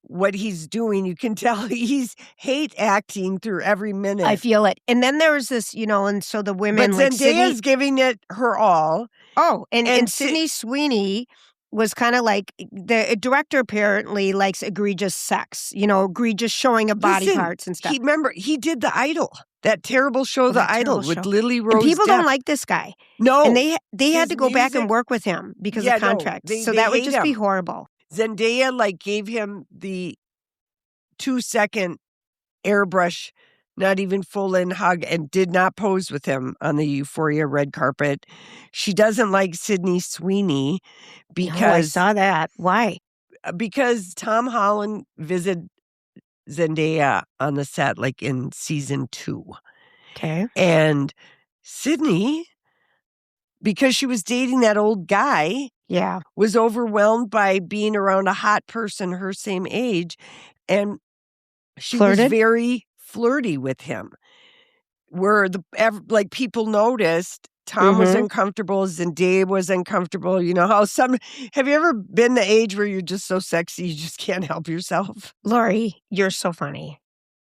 what he's doing. You can tell he's hate acting through every minute. I feel it. And then there was this, and so the women. But Zendaya's giving it her all. Oh, and Sydney Sweeney was kind of like, the director apparently likes egregious sex, egregious showing of body parts and stuff. Remember, he did The Idol, that terrible show, The Idol, with Lily Rose. And people don't like this guy. No. And they had to go back and work with him because of contract. So that would just be horrible. Zendaya gave him the 2-second airbrush not even full-in hug, and did not pose with him on the Euphoria red carpet. She doesn't like Sydney Sweeney because... I saw that. Why? Because Tom Holland visited Zendaya on the set, like in season 2. Okay. And Sydney, because she was dating that old guy, was overwhelmed by being around a hot person her same age, and she was very flirty with him. Where people noticed Tom was uncomfortable, Zendaya was uncomfortable. You know how have you ever been the age where you're just so sexy you just can't help yourself? Lori, you're so funny.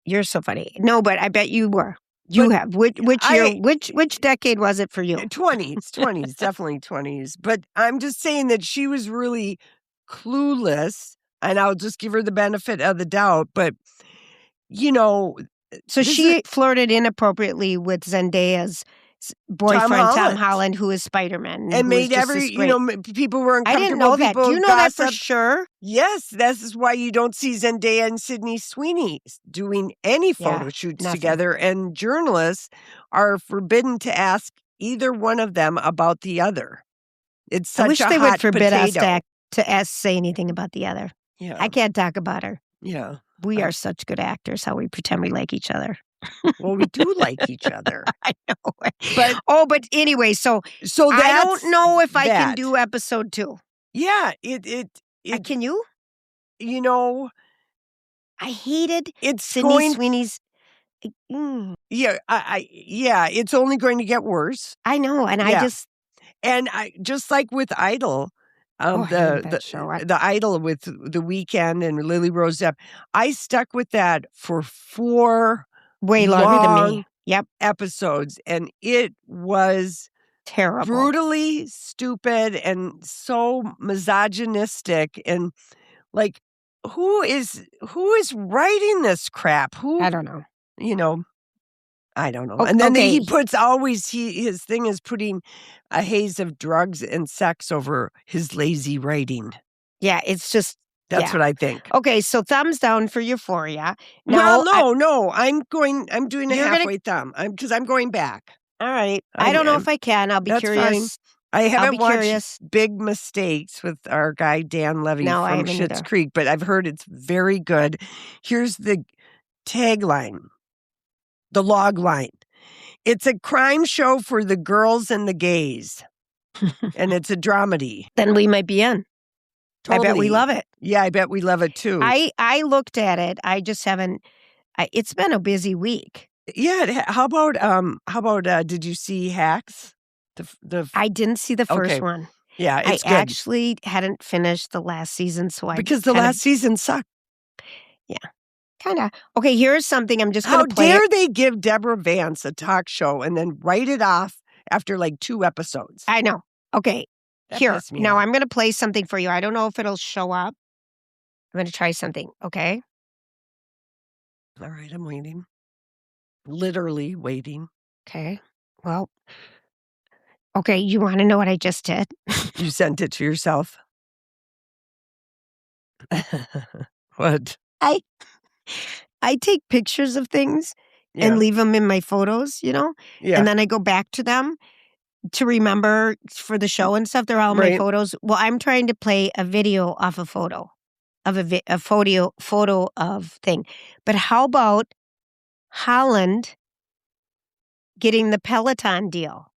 You're so funny. No, but I bet you were. Have. Which year, which decade was it for you? 20s, definitely 20s. But I'm just saying that she was really clueless, and I'll just give her the benefit of the doubt. But, so she flirted inappropriately with Zendaya's boyfriend, Tom Holland, who is Spider-Man. And made people were uncomfortable. I didn't know that. Do you know that for sure? Yes, this is why you don't see Zendaya and Sydney Sweeney doing any photo shoots together. And journalists are forbidden to ask either one of them about the other. It's such I wish a they hot would forbid potato. us to say anything about the other. Yeah. I can't talk about her. Yeah. We are such good actors, how we pretend we like each other. Well, we do like each other. I know. But anyway, so I don't know if I can do episode 2. Yeah, can you? I hated Sydney Sweeney's. Yeah, it's only going to get worse. I know, and I just like with Idol. The Idol with The Weeknd and Lily Rose Depp. I stuck with that for 4 way longer than me. Yep. Episodes, and it was terrible, brutally stupid, and so misogynistic, and like, who is writing this crap? I don't know. I don't know. And then he puts his thing is putting a haze of drugs and sex over his lazy writing. Yeah, it's just that's what I think. Okay, so thumbs down for Euphoria. Now, no, I'm doing a halfway thumb. Because I'm going back. All right. I don't know if I can. I'll be curious. Fine. I haven't watched Big Mistakes with our guy Dan Levy from Schitt's Creek, but I've heard it's very good. Here's the tagline, the log line. It's a crime show for the girls and the gays, and it's a dramedy. Then we might be in. Totally. I bet we love it. Yeah, I bet we love it too. I looked at it. I just haven't. It's been a busy week. Yeah. How about did you see Hacks? I didn't see the first one. Yeah, it's good. Actually hadn't finished the last season, because the last season sucked. Yeah, kind of. Okay, here's something I'm just going to play. How dare they give Deborah Vance a talk show and then write it off after like 2 episodes? I know. Okay. Here, now I'm going to play something for you. I don't know if it'll show up. I'm going to try something, okay? All right, I'm waiting. Literally waiting. Okay. Well, okay, you want to know what I just did? You sent it to yourself? What? I take pictures of things and leave them in my photos, Yeah. And then I go back to them to remember for the show and stuff. They're all my photos. Well, I'm trying to play a video off a photo of a photo of thing. But how about Holland getting the Peloton deal?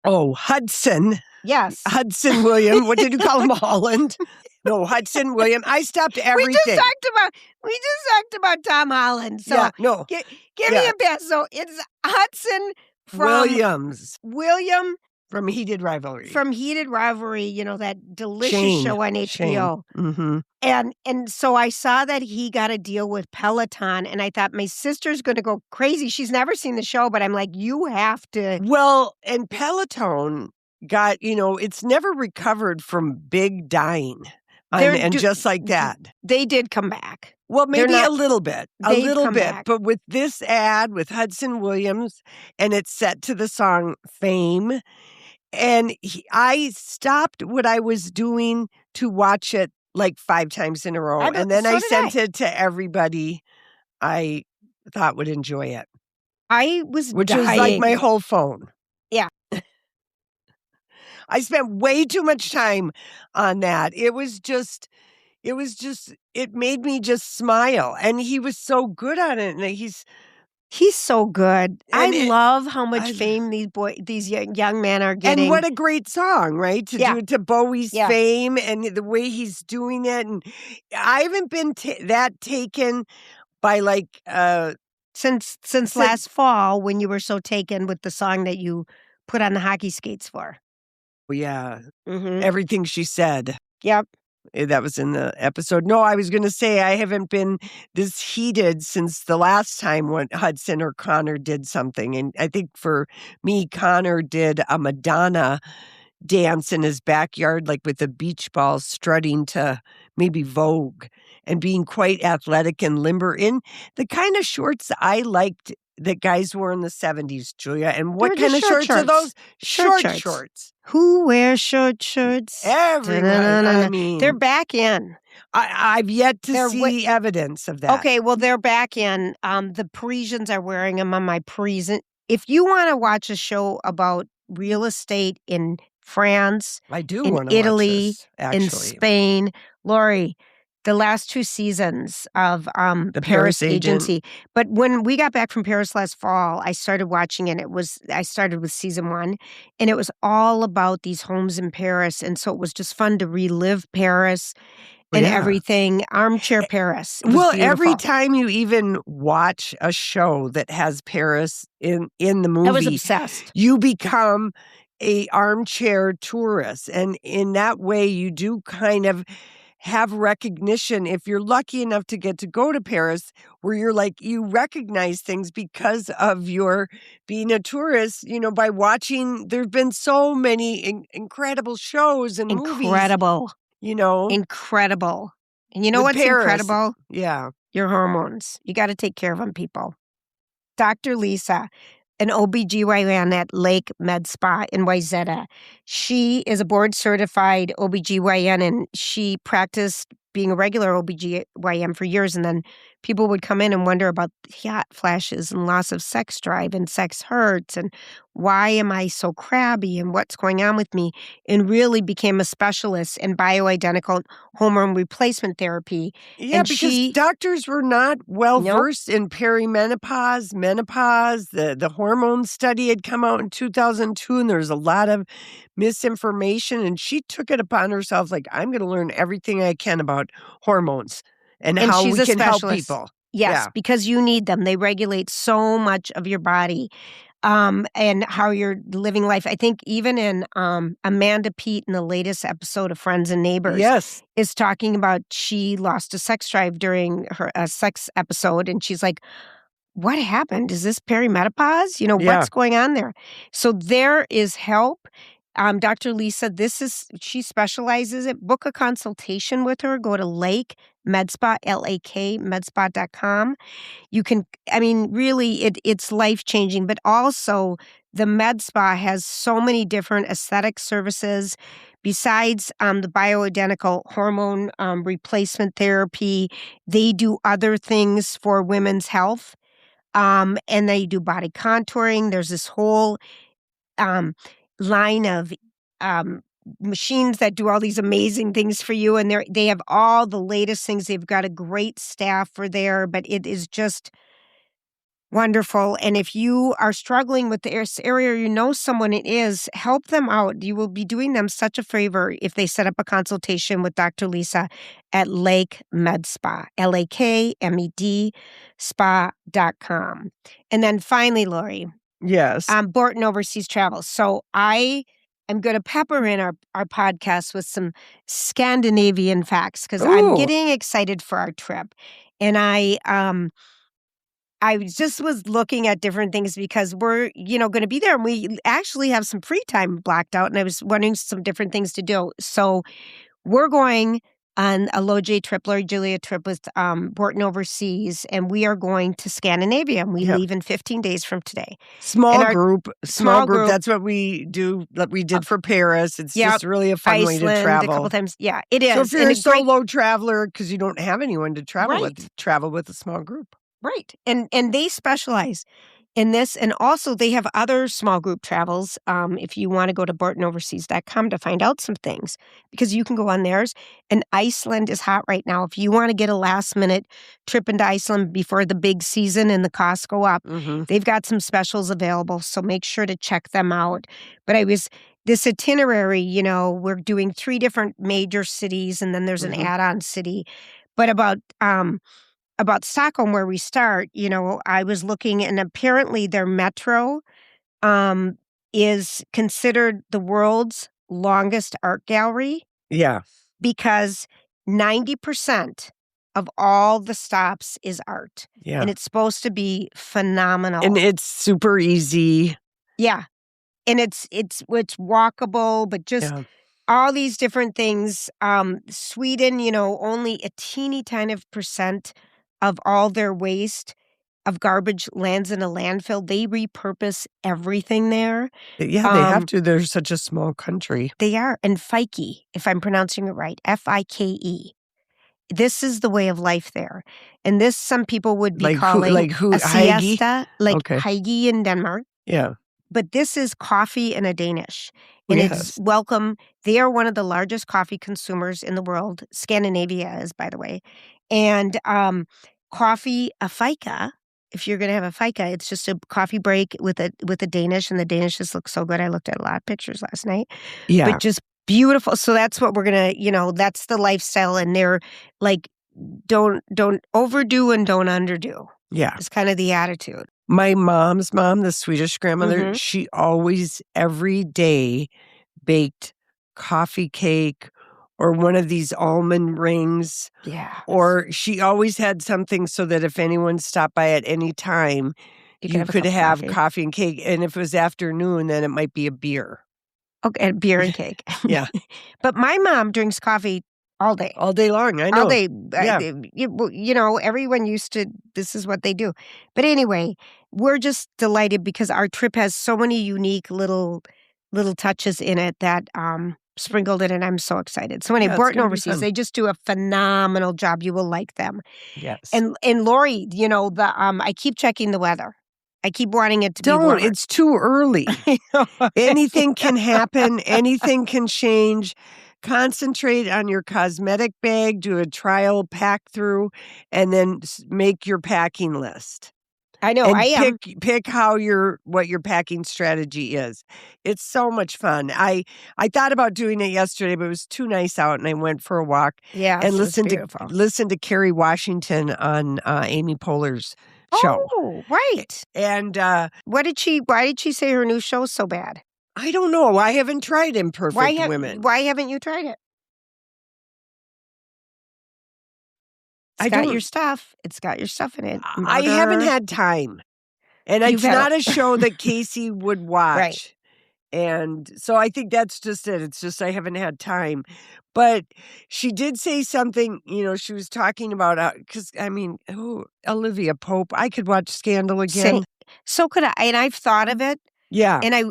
Oh, Hudson. Yes. Hudson William. What did you call him? Holland? No, Hudson William. I stopped everything. We just talked about Tom Holland. So give me a bit. So it's Hudson William from Heated Rivalry. That delicious show on HBO. Mm-hmm. And so I saw that he got a deal with Peloton, and I thought my sister's going to go crazy. She's never seen the show, but I'm like, you have to. Well, and Peloton got, it's never recovered from big dying. And just like that. They did come back. Well, maybe a little bit. But with this ad with Hudson Williams, and it's set to the song Fame, and I stopped what I was doing to watch it like 5 times in a row. And then I sent it to everybody I thought would enjoy it. I was Which dying. was like my whole phone. Yeah. I spent way too much time on that. It made me just smile. And he was so good on it. And he's so good. I love how much fame these young men are getting. And what a great song, right? To do it to Bowie's fame and the way he's doing it. And I haven't been that taken by like since last fall when you were so taken with the song that you put on the hockey skates for. Yeah. Mm-hmm. Everything She Said. Yep. That was in the episode. No, I was going to say I haven't been this heated since the last time when Hudson or Connor did something. And I think for me, Connor did a Madonna dance in his backyard, like with the beach balls strutting to maybe Vogue and being quite athletic and limber in the kind of shorts I liked that guys wore in the 70s, Julia. And what kind of shorts are those? Short shorts. Who wears short shorts? Everyone. I mean, they're back in. I've yet to see evidence of that. Okay, well, they're back in. The Parisians are wearing them on my Parisian. If you want to watch a show about real estate in France, I do in want to Italy, watch this, actually. in Spain, Lori, the last 2 seasons of the Paris Agency. But when we got back from Paris last fall, I started watching it. I started with season 1, and it was all about these homes in Paris. And so it was just fun to relive Paris and everything. Armchair Paris. Well, every time you even watch a show that has Paris in the movie, I was obsessed. You become a armchair tourist. And in that way, you do kind of have recognition if you're lucky enough to get to go to Paris, where you're like, you recognize things because of your being a tourist, by watching. There've been so many incredible shows and movies. Incredible. Incredible. And you know what's incredible? Yeah. Your hormones. You got to take care of them, people. Dr. Lisa, an OBGYN at Lake Med Spa in Wayzata. She is a board-certified OBGYN, and she practiced being a regular OBGYN for years, and then people would come in and wonder about hot flashes and loss of sex drive and sex hurts and why am I so crabby and what's going on with me, and really became a specialist in bioidentical hormone replacement therapy. Yeah, and because doctors were not well-versed in perimenopause, menopause. The hormone study had come out in 2002, and there's a lot of misinformation, and she took it upon herself, like, I'm going to learn everything I can about hormones and how we can help people. Yes, because you need them. They regulate so much of your body and how you're living life. I think even in Amanda Peet in the latest episode of Friends and Neighbors is talking about she lost a sex drive during her sex episode, and she's like, what happened? Is this perimenopause? What's going on there? So there is help. Dr. Lisa, she specializes it. Book a consultation with her. Go to Lake Med Spa, LAK, medspa.com. You can, really, it's life-changing, but also the Med Spa has so many different aesthetic services. Besides the bioidentical hormone replacement therapy, they do other things for women's health, and they do body contouring. There's this whole line of machines that do all these amazing things for you, and they have all the latest things. They've got a great staff for there, but it is just wonderful. And if you are struggling with this area, someone it is, help them out. You will be doing them such a favor if they set up a consultation with Dr. Lisa at Lake Med Spa, LAKMED spa.com. And then finally, Lori. Yes. Borton Overseas Travel. So I am going to pepper in our podcast with some Scandinavian facts because I'm getting excited for our trip. And I just was looking at different things because we're, going to be there, and we actually have some free time blocked out, and I was wondering some different things to do. So we're going on a Loj trip, Lori Julia trip with Borton Overseas, and we are going to Scandinavia, and we leave in 15 days from today. Small group. That's what we do. That we did for Paris. It's just really a fun way to travel. A couple times. Yeah, it is. So if you're a solo traveler, because you don't have anyone to travel with a small group. Right. And they specialize in this. And also they have other small group travels. If you want to go to BortonOverseas.com to find out some things, because you can go on theirs. And Iceland is hot right now. If you want to get a last minute trip into Iceland before the big season and the costs go up, they've got some specials available. So make sure to check them out. But this itinerary, we're doing 3 different major cities, and then there's an add-on city. But about Stockholm, where we start, I was looking, and apparently their metro is considered the world's longest art gallery. Yeah. Because 90% of all the stops is art. Yeah. And it's supposed to be phenomenal. And it's super easy. Yeah. And it's walkable, but just all these different things. Sweden, only a teeny tiny percent of all their waste of garbage lands in a landfill. They repurpose everything there. Yeah, they have to. They're such a small country. They are. And Fike, if I'm pronouncing it right, Fike. This is the way of life there. And this, some people would be calling a siesta, like Hygge in Denmark. Yeah. But this is coffee in a Danish. And it's welcome. They are one of the largest coffee consumers in the world. Scandinavia is, by the way. And coffee, a fika, if you're going to have a fika, it's just a coffee break with a Danish. And the Danish just look so good. I looked at a lot of pictures last night. Yeah. But just beautiful. So that's what we're going to, that's the lifestyle. And they're like, don't overdo and don't underdo. Yeah. It's kind of the attitude. My mom's mom, the Swedish grandmother, she always, every day, baked coffee cake or one of these almond rings. Yeah. Or she always had something so that if anyone stopped by at any time, you could have coffee and cake. And if it was afternoon, then it might be a beer. Okay, beer and cake. Yeah. But my mom drinks coffee all day. All day long, I know. All day. Yeah. Everyone used to, this is what they do. But anyway, we're just delighted because our trip has so many unique little touches in it that sprinkled it, and I'm so excited. So anyway, Borton Overseas, they just do a phenomenal job. You will like them. Yes. And Lori, I keep checking the weather. I keep wanting it to be warmer. It's too early. Anything can happen. Anything can change. Concentrate on your cosmetic bag, do a trial pack through, and then make your packing list. I know, and pick what your packing strategy is. It's so much fun. I thought about doing it yesterday, but it was too nice out, and I went for a walk. Yeah, and listen to Kerry Washington on Amy Poehler's show. Oh, right. And why did she say her new show's so bad? I don't know. I haven't tried Imperfect Women. Why haven't you tried it? It's got your stuff. It's got your stuff in it. I haven't had time. And it's not a show that Casey would watch. Right. And so I think that's just it. It's just I haven't had time. But she did say something, she was talking about, because, Olivia Pope, I could watch Scandal again. So could I. And I've thought of it. Yeah. And I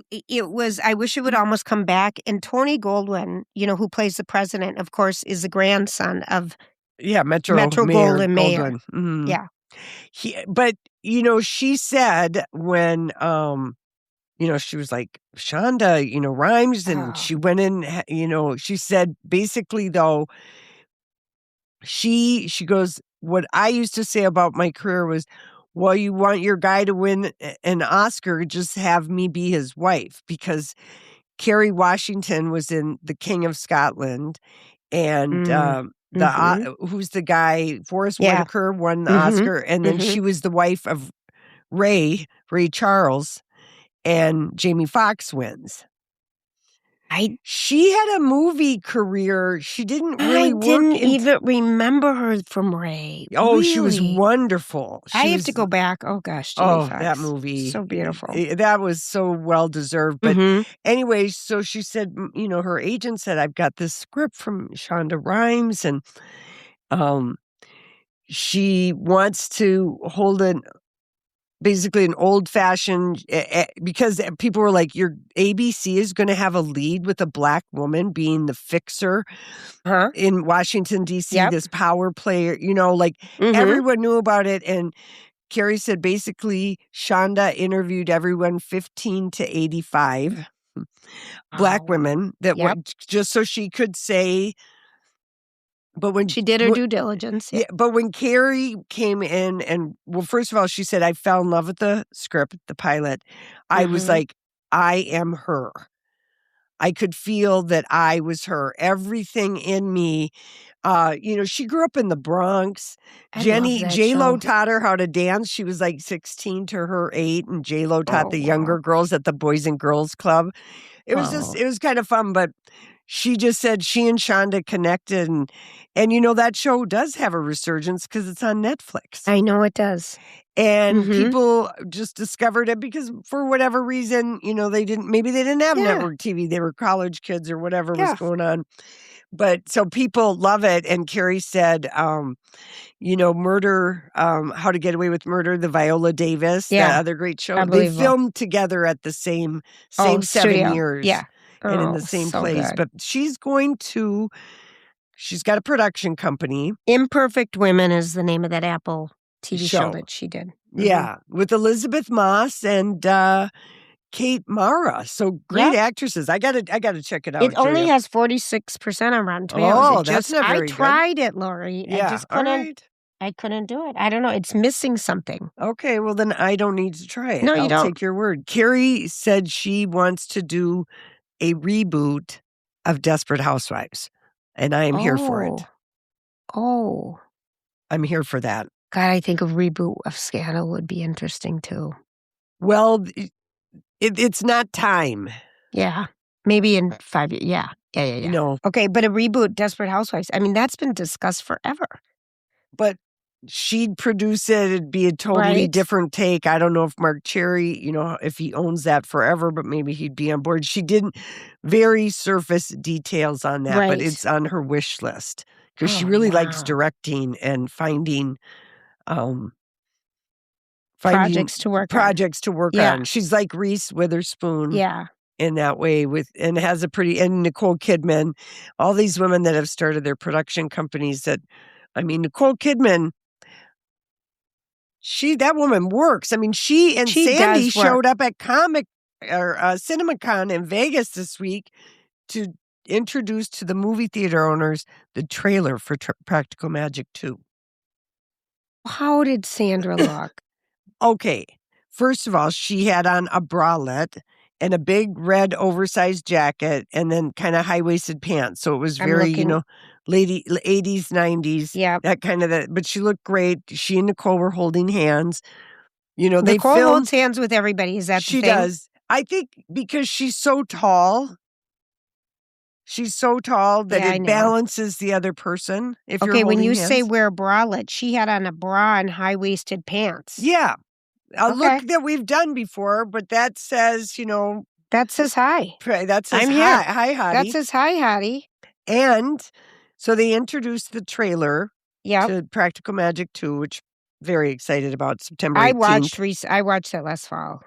wish it would almost come back. And Tony Goldwyn, who plays the president, of course, is the grandson of Metro Goldwyn Mayor. Mm-hmm. Yeah. But she said when, she was like, Shonda, rhymes. And she went in, she said basically, though, she goes, what I used to say about my career was, well, you want your guy to win an Oscar, just have me be his wife. Because Kerry Washington was in The King of Scotland. And who's the guy? Forrest Whitaker won the Oscar. And then she was the wife of Ray Charles. And Jamie Foxx wins. She had a movie career. She didn't really work. I didn't even remember her from Ray. Oh, really? She was wonderful. I have to go back. Oh, gosh. Jamie Foxx. That movie. So beautiful. That was so well-deserved. But anyway, so she said, her agent said, I've got this script from Shonda Rhimes, and she wants to hold basically an old-fashioned, because people were like, your ABC is going to have a lead with a black woman being the fixer in Washington, D.C., this power player, everyone knew about it. And Carrie said basically Shonda interviewed everyone 15 to 85 Black women that just so she could say. But when she did her due diligence. Yeah. But when Carrie came in and, well, first of all, she said, I fell in love with the script, the pilot. I was like, I am her. I could feel that I was her. Everything in me. She grew up in the Bronx. J-Lo taught her how to dance. She was like 16 to her 8, and J-Lo taught the younger girls at the Boys and Girls Club. It was kind of fun, but she just said she and Shonda connected, and that show does have a resurgence because it's on Netflix. I know it does. And people just discovered it because for whatever reason, they didn't have network TV. They were college kids or whatever was going on. But so people love it. And Carrie said, Murder, How to Get Away with Murder, the Viola Davis, that other great show. They filmed together at the same 7 years. Yeah. And in the same place. Good. But she's got a production company. Imperfect Women is the name of that Apple TV show that she did. Yeah. With Elizabeth Moss and Kate Mara. So great actresses. I gotta check it out. It only has 46% on Rotten Tomatoes. Oh, that's not very good. I tried it, Lori. Yeah. I just couldn't. Right. I couldn't do it. I don't know. It's missing something. Okay, well then I don't need to try it. No, you don't. I'll take your word. Carrie said she wants to do a reboot of Desperate Housewives, and I am here for it. Oh. I'm here for that. God, I think a reboot of Scandal would be interesting too. Well, it's not time. Yeah. Maybe in 5 years. Yeah. No. Okay, but a reboot, Desperate Housewives, I mean, that's been discussed forever. But she'd produce it. It'd be a totally different take. I don't know if Mark Cherry, if he owns that forever, but maybe he'd be on board. She didn't very surface details on that, but it's on her wish list because she really likes directing and finding projects to work on. She's like Reese Witherspoon. Yeah. In that way and has and Nicole Kidman, all these women that have started their production companies Nicole Kidman, that woman works. I mean, she and Sandy showed up at CinemaCon in Vegas this week to introduce to the movie theater owners the trailer for Practical Magic 2. How did Sandra look? Okay. First of all, she had on a bralette and a big red oversized jacket and then kind of high-waisted pants. So it was very, lady 80s, 90s, that kind of that. But she looked great. She and Nicole were holding hands. Nicole holds hands with everybody. Is that the thing? She does. I think because she's so tall. She's so tall that it balances the other person. When you say wear a bralette, she had on a bra and high-waisted pants. Yeah. A look that we've done before, but that says, that says hi. That says hi, hottie. That says hi, hottie. And so they introduced the trailer to Practical Magic 2, which I'm very excited about, September 18th. I watched that last fall.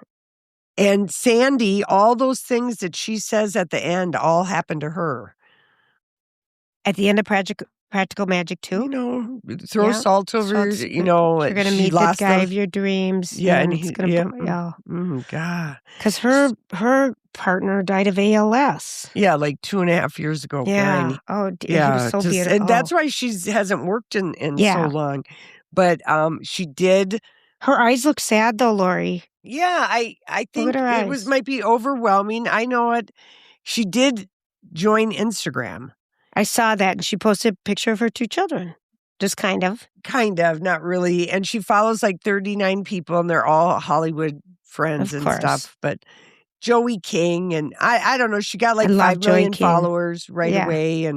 And Sandy, all those things that she says at the end all happened to her. At the end of Practical Magic 2? Throw salt over, you're going to meet the guy of your dreams. Yeah, and he's going to God. Because her partner died of ALS. Yeah, like 2.5 years ago. Yeah. Brian. Oh, he was so beautiful. And that's why she hasn't worked in so long. But she did. Her eyes look sad though, Lori. Yeah, I think it might be overwhelming. I know it. She did join Instagram. I saw that, and she posted a picture of her 2 children. Just kind of. Kind of, not really. And she follows like 39 people, and they're all Hollywood friends and stuff. But Joey King, and I don't know, she got like 5 million followers right away.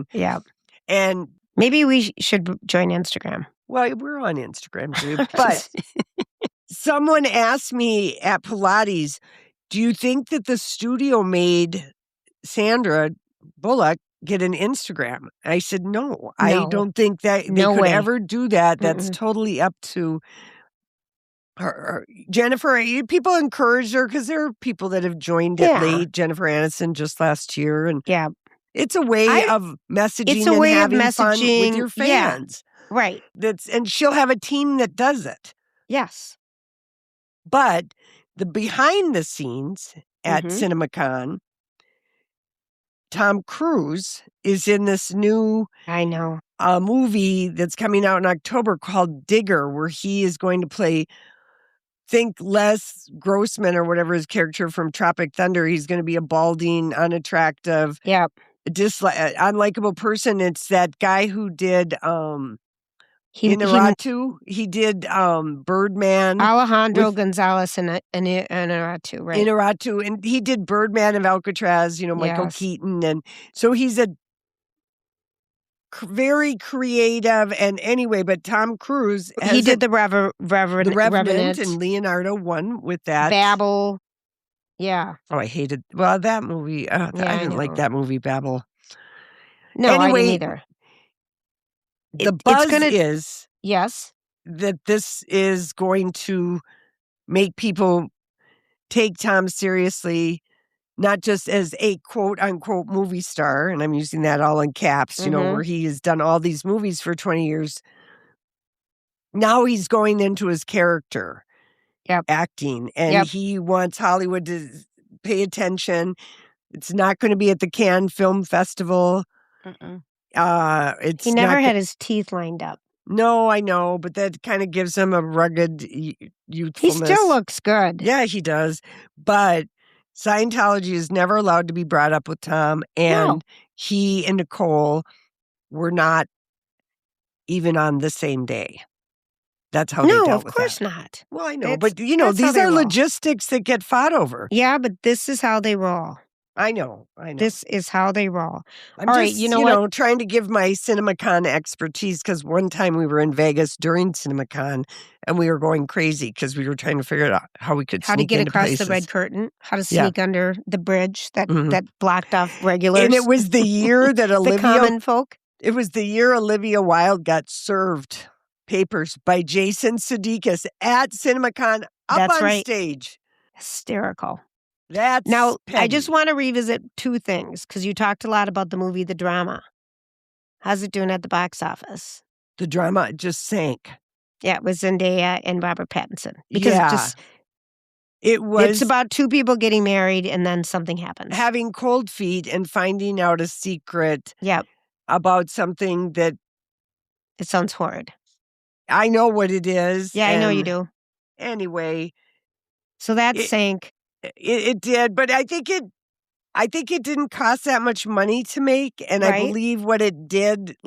And maybe we should join Instagram. Well, we're on Instagram too. But someone asked me at Pilates, do you think that the studio made Sandra Bullock get an Instagram? I said, no. I don't think that they could ever do that. That's totally up to her. Jennifer, people encouraged her because there are people that have joined it late. Jennifer Aniston just last year. And it's a way of messaging and having fun with your fans. Yeah, right. And she'll have a team that does it. Yes. But the behind the scenes at CinemaCon, Tom Cruise is in this new movie that's coming out in October called Digger, where he is going to play, think Les Grossman or whatever his character from Tropic Thunder. He's going to be a balding, unattractive, unlikable person. It's that guy who did Inarritu. He did Birdman. Alejandro Gonzalez in Inarritu, right? Inarritu, and he did Birdman of Alcatraz, Michael Keaton. And so he's a very creative, and anyway, but Tom Cruise he did the Revenant, and Leonardo won with that. Babel. Yeah. Oh, I hated that movie. I didn't like that movie, Babel. No, anyway, I didn't either. The buzz is that this is going to make people take Tom seriously, not just as a quote-unquote movie star, and I'm using that all in caps, where he has done all these movies for 20 years. Now he's going into his character acting, and he wants Hollywood to pay attention. It's not going to be at the Cannes Film Festival. He never had his teeth lined up. No, I know, but that kind of gives him a rugged youthfulness. He still looks good. Yeah, he does. But Scientology is never allowed to be brought up with Tom, and he and Nicole were not even on the same day. That's how they dealt with that. No, of course not. Well, I know, but these are logistics that get fought over. Yeah, but this is how they roll. I know. This is how they roll. I'm just, trying to give my CinemaCon expertise, because one time we were in Vegas during CinemaCon and we were going crazy because we were trying to figure out how we could sneak get into across places. The red curtain, how to sneak under the bridge that blocked off regulars. And it was the year that the common folk. It was the year Olivia Wilde got served papers by Jason Sudeikis at CinemaCon on stage. Hysterical. Now, petty. I just want to revisit two things, because you talked a lot about the movie The Drama. How's it doing at the box office? The Drama just sank. Yeah, it was Zendaya and Robert Pattinson. Because it's about two people getting married and then something happens. Having cold feet and finding out a secret about something that... It sounds horrid. I know what it is. Yeah, I know you do. Anyway. So that sank. It did, but I think it didn't cost that much money to make, and I believe what it did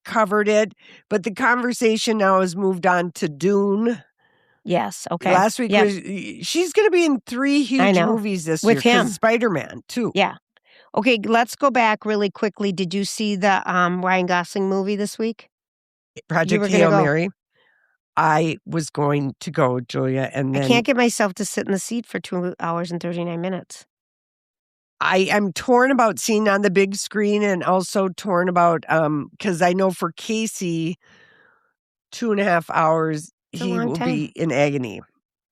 covered it. But the conversation now has moved on to Dune. Yes, okay. Last week she's going to be in 3 huge movies this year. With him, Spider-Man too. Yeah. Okay, let's go back really quickly. Did you see the Ryan Gosling movie this week? Project Hail Mary. I was going to go, Julia, and then... I can't get myself to sit in the seat for 2 hours and 39 minutes. I am torn about seeing on the big screen, and also torn about, because I know for Casey, 2.5 hours, he will be in agony.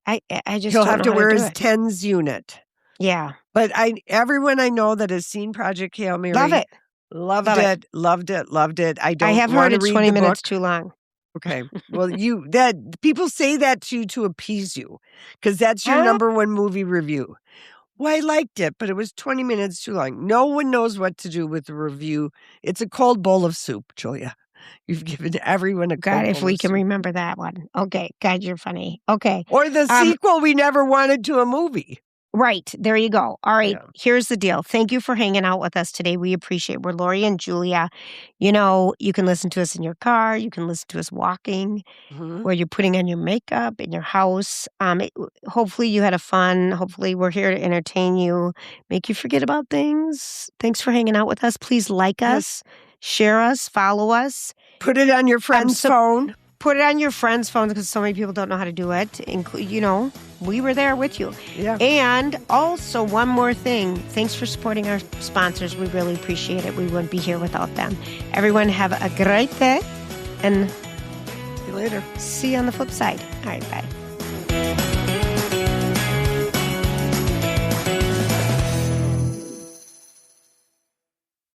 I just He'll have to wear his TENS unit. Yeah. But everyone I know that has seen Project Hail Mary... Love it. Loved it. I have heard it's 20 minutes too long. Okay. Well, people say that to you to appease you, because that's your number one movie review. Well, I liked it, but it was 20 minutes too long. No one knows what to do with the review. It's a cold bowl of soup, Julia. You've given everyone a cold bowl of soup. God, if we can remember that one. Okay. God, you're funny. Okay. Or the sequel we never wanted to a movie. Right. There you go. All right. Yeah. Here's the deal. Thank you for hanging out with us today. We appreciate it. We're Lori and Julia. You can listen to us in your car. You can listen to us walking, where you're putting on your makeup in your house. Hopefully you had a fun. Hopefully we're here to entertain you, make you forget about things. Thanks for hanging out with us. Please like us, share us, follow us. Put it on your friend's phone. Put it on your friend's phone, because so many people don't know how to do it. We were there with you. Yeah. And also, one more thing. Thanks for supporting our sponsors. We really appreciate it. We wouldn't be here without them. Everyone have a great day. And see you later. See you on the flip side. All right, bye.